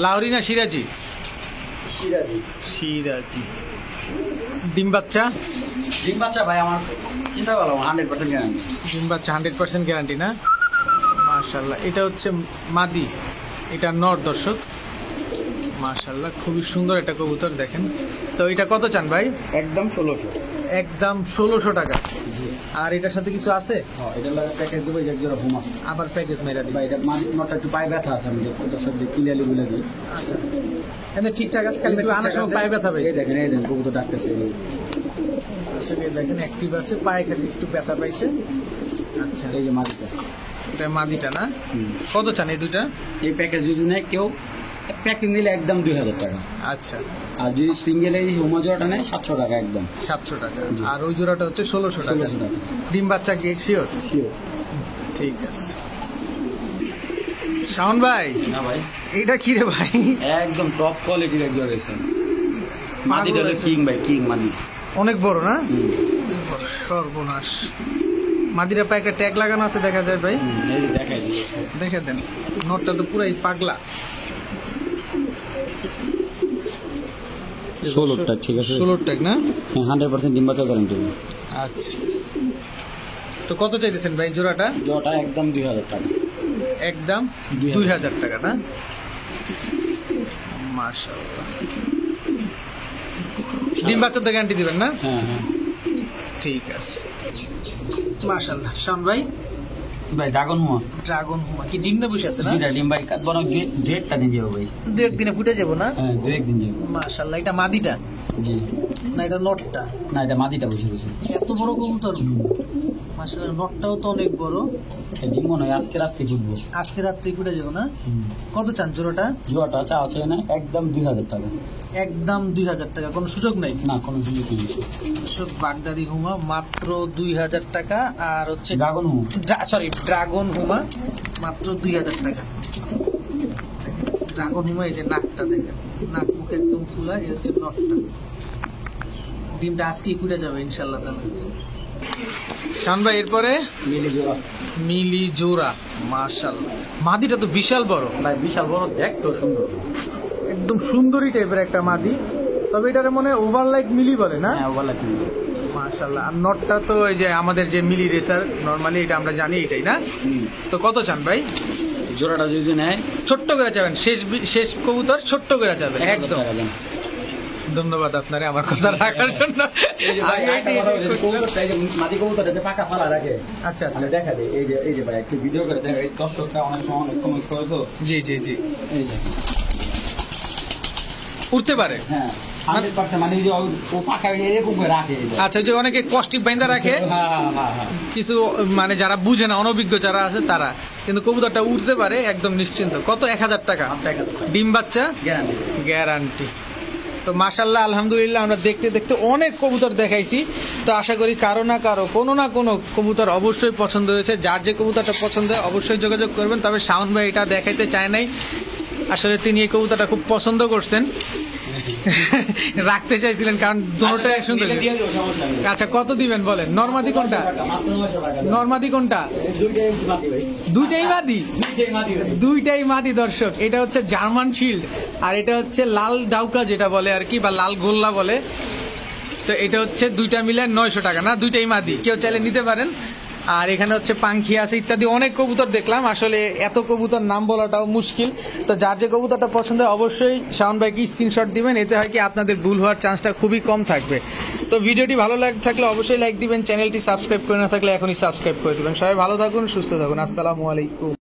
লাউরি না সিরাজি? সিরাজি। ডিম বাচ্চা? ডিম বাচ্চা ভাই আমার চিন্তা করলাম 100% গ্যারান্টি। ডিম বাচ্চা 100% গ্যারান্টি না? মাশাআল্লাহ। এটা হচ্ছে মাদি, এটা নর দর্শক। মাশাআল্লাহ, খুবই সুন্দর একটা কবুতর দেখেন। তো এটা কত চান ভাই? একদম 1600। একদম 1600 টাকা। আর এটার সাথে কিছু আছে? হ্যাঁ, এটা লাগে প্যাকেজ দেবো, এক জোড়া ঘুম আছে। আবার প্যাকেজ মেরা ভাই দিই। এটা নটটা একটু পায়ে ব্যথা আছে, আমি দর্শক ক্লিয়ারলি বলে দিই। আচ্ছা, এখানে ঠিকঠাক আছে, খালি একটু আনার সময় পায়ে ব্যথা এই পাইছে। দেখেন, এই দেখেন কবুতর ডাকতেছে। আসলে দেখেন অ্যাক্টিভ আছে, পায়ে খালি একটু ব্যথা পাইছে। আচ্ছা, এই যে মাদিটা। এটা মাদিটা না? হুম। কত চান এই দুইটা? এই প্যাকেজ যদি নেয় কেউ, প্যাকিং নিলে একদম 2000 টাকা। আচ্ছা, আর যদি সিঙ্গেল এই হোমা জোড়াটা নেয় 700 টাকা একদম। 700 টাকা। আর ওই জোড়াটা হচ্ছে 1600 টাকা। 1600 টাকা। ডিম বাচ্চা কি শিওর? শিওর। ঠিক আছে। শাওন ভাই, না ভাই, এটা কি রে ভাই? একদম টপ কোয়ালিটির এক জোড়া রয়েছে। মাদিটা হলো রয়েছে। কিং ভাই, কিং মাদি। অনেক বড় না? হুম। সর্বনাশ। মাদিরা পায়ে একটা ট্যাগ লাগানো আছে, দেখা যায় ভাই? এই যে দেখাই দিই। দেখে দেন, নটটা তো পুরাই পাগলা। 16টা, ঠিক আছে। 16 ট্যাগ না? হ্যাঁ, 100% ডিম বাচ্চা গ্যারান্টি। আচ্ছা, তো কত চাইতেছেন ভাই জোড়াটা? জোড়াটা একদম 2000 টাকা। একদম 2000 টাকা না? মাশাআল্লাহ। ডিম বাচ্চার তো গ্যারান্টি দিবেন না? হ্যাঁ হ্যাঁ ঠিক আছে। মাশাআল্লাহ। শান ভাই, ভাই ড্রাগন হুমা। ড্রাগন হুমা কি ডিম দিয়ে বসে আছে না? দুইটা ডিম ভাই, বরং দু একটা দিন যাবো ভাই। দু একদিনে ফুটে যাবো না? হ্যাঁ, দু একদিন যাবো। মাশাআল্লাহ। এটা মাদিটা জি না এটা নটটা? না, এটা মাদিটা বসে গেছে। এত বড় কবুতর? মাশাআল্লাহ, নটটাও তো অনেক বড়। ডিম মনে হয় আজকে রাত্রে ফুটবো। আজকে রাত্রে ফুটে যাবো না? কত চান জোড়াটা? জোড়াটা চা আছে না, একদম 2000 টাকা। একদম 2000 টাকা, কোনো সুযোগ নাই? না, কোনো সুযোগ নেই। দর্শক, বাগদাদি হুমা মাত্র 2000 টাকা। আর হচ্ছে ড্রাগন হুমা। সরি, ড্রাগন হুমা মাত্র 2000 টাকা। ড্রাগন হুমা, এই যে নাকটা দেখেন, নাক মুখ একদম ফুলা। এই হচ্ছে নটটা। ডিমটা আজকেই ফুটে যাবে ইনশাল্লাহ। তাহলে শান ভাই, এরপরে মিলি জোড়া। মিলি জোড়া। মাশাআল্লাহ, মাদিটা তো বিশাল বড় ভাই বিশাল বড়, দেখতো সুন্দর, একদম সুন্দরী টাইপের একটা মাদি। তবে এটারে মনে হয় ওভার লাইক মিলি বলে না? হ্যাঁ, ওভারল্যাপ। মাশাআল্লাহ। আর নটটা তো এই যে আমাদের যে মিলি রেসার নরমালি, এটা আমরা জানি এটাই না? তো কত চান ভাই? জোড়াটা যদি নেয় ছোট্ট করে চাবেন, শেষ কবুতর ছোট্ট করে চাবেন 100 একদম। টাকা দাম। ধন্যবাদ আপনারে আমার কথা রাখার জন্য। এই যে ভাই, আমি একটা কথা বলছি, কবুতরটা এই যে মাদি কবুতরটা যে পাকা ফালা রাখে। আচ্ছা আচ্ছা, আমি দেখা দিই, এই যে ভাই একটু ভিডিও করে দেখা, এই দর্শকটা অনেক সময় অনেক কমেন্ট করে তো। জি জি জি, এই দেখেন, উঠতে পারে। হ্যাঁ 100% মানে এই যে ও পাকা এরকম করে রাখে। এই যে। আচ্ছা, ওই যে অনেকে কষ্টিপ বাইন্দা রাখে, হ্যাঁ হ্যাঁ হ্যাঁ হ্যাঁ। কিছু মানে যারা বুঝে না, অনভিজ্ঞ যারা আছে তারা, কিন্তু কবুতরটা উঠতে পারে একদম নিশ্চিন্ত। কত? 1000 টাকা। ডিম বাচ্চা গ্যারান্টি। গ্যারান্টি। তো মাশাআল্লাহ, আলহামদুলিল্লাহ, আমরা দেখতে দেখতে অনেক কবুতর দেখাইছি। তো আশা করি কারো না কারো কোনো না কোনো কবুতর অবশ্যই পছন্দ হয়েছে। যার যে কবুতরটা পছন্দ হয় অবশ্যই যোগাযোগ করবেন। তবে শাওন ভাই এটা দেখাইতে চায় নাই, আসলে তিনি এই কবুতরটা খুব পছন্দ করছেন, রাখতে চাইছিলেন, কারণ দুটোটাই সুন্দর। দিয়ে দেবো, সমস্যা নেই। আচ্ছা, কত দিবেন বলেন? নরমাদি কোনটা? মাত্র 900 টাকা। নরমাদি কোনটা? দুইটাই মাদি ভাই। দুইটাই মাদি? দুইটাই মাদি ভাই। দুইটাই মাদি দর্শক। এটা হচ্ছে জার্মান শিল্ড, আর এটা হচ্ছে লাল ডাউকা যেটা বলে আর কি, বা লাল গোল্লা বলে। তো এটা হচ্ছে দুইটা মিলে 900 টাকা না? দুইটাই মাদি, কেউ চাইলে নিতে পারেন। আর এখানে হচ্ছে পাঙ্খি আছে ইত্যাদি অনেক কবুতর দেখলাম। আসলে এত কবুতর নাম বলাটাও মুশকিল। তো যার যে কবুতরটা পছন্দ হয় অবশ্যই শাওন ভাইকে স্ক্রিনশট দিবেন, এতে হয় কি আপনাদের ভুল হওয়ার চান্সটা খুবই কম থাকবে। তো ভিডিওটি ভালো লাগে থাকলে অবশ্যই লাইক দিবেন, চ্যানেলটি সাবস্ক্রাইব করে না থাকলে এখনই সাবস্ক্রাইব করে দিবেন। সবাই ভালো থাকুন, সুস্থ থাকুন। আসসালামু আলাইকুম।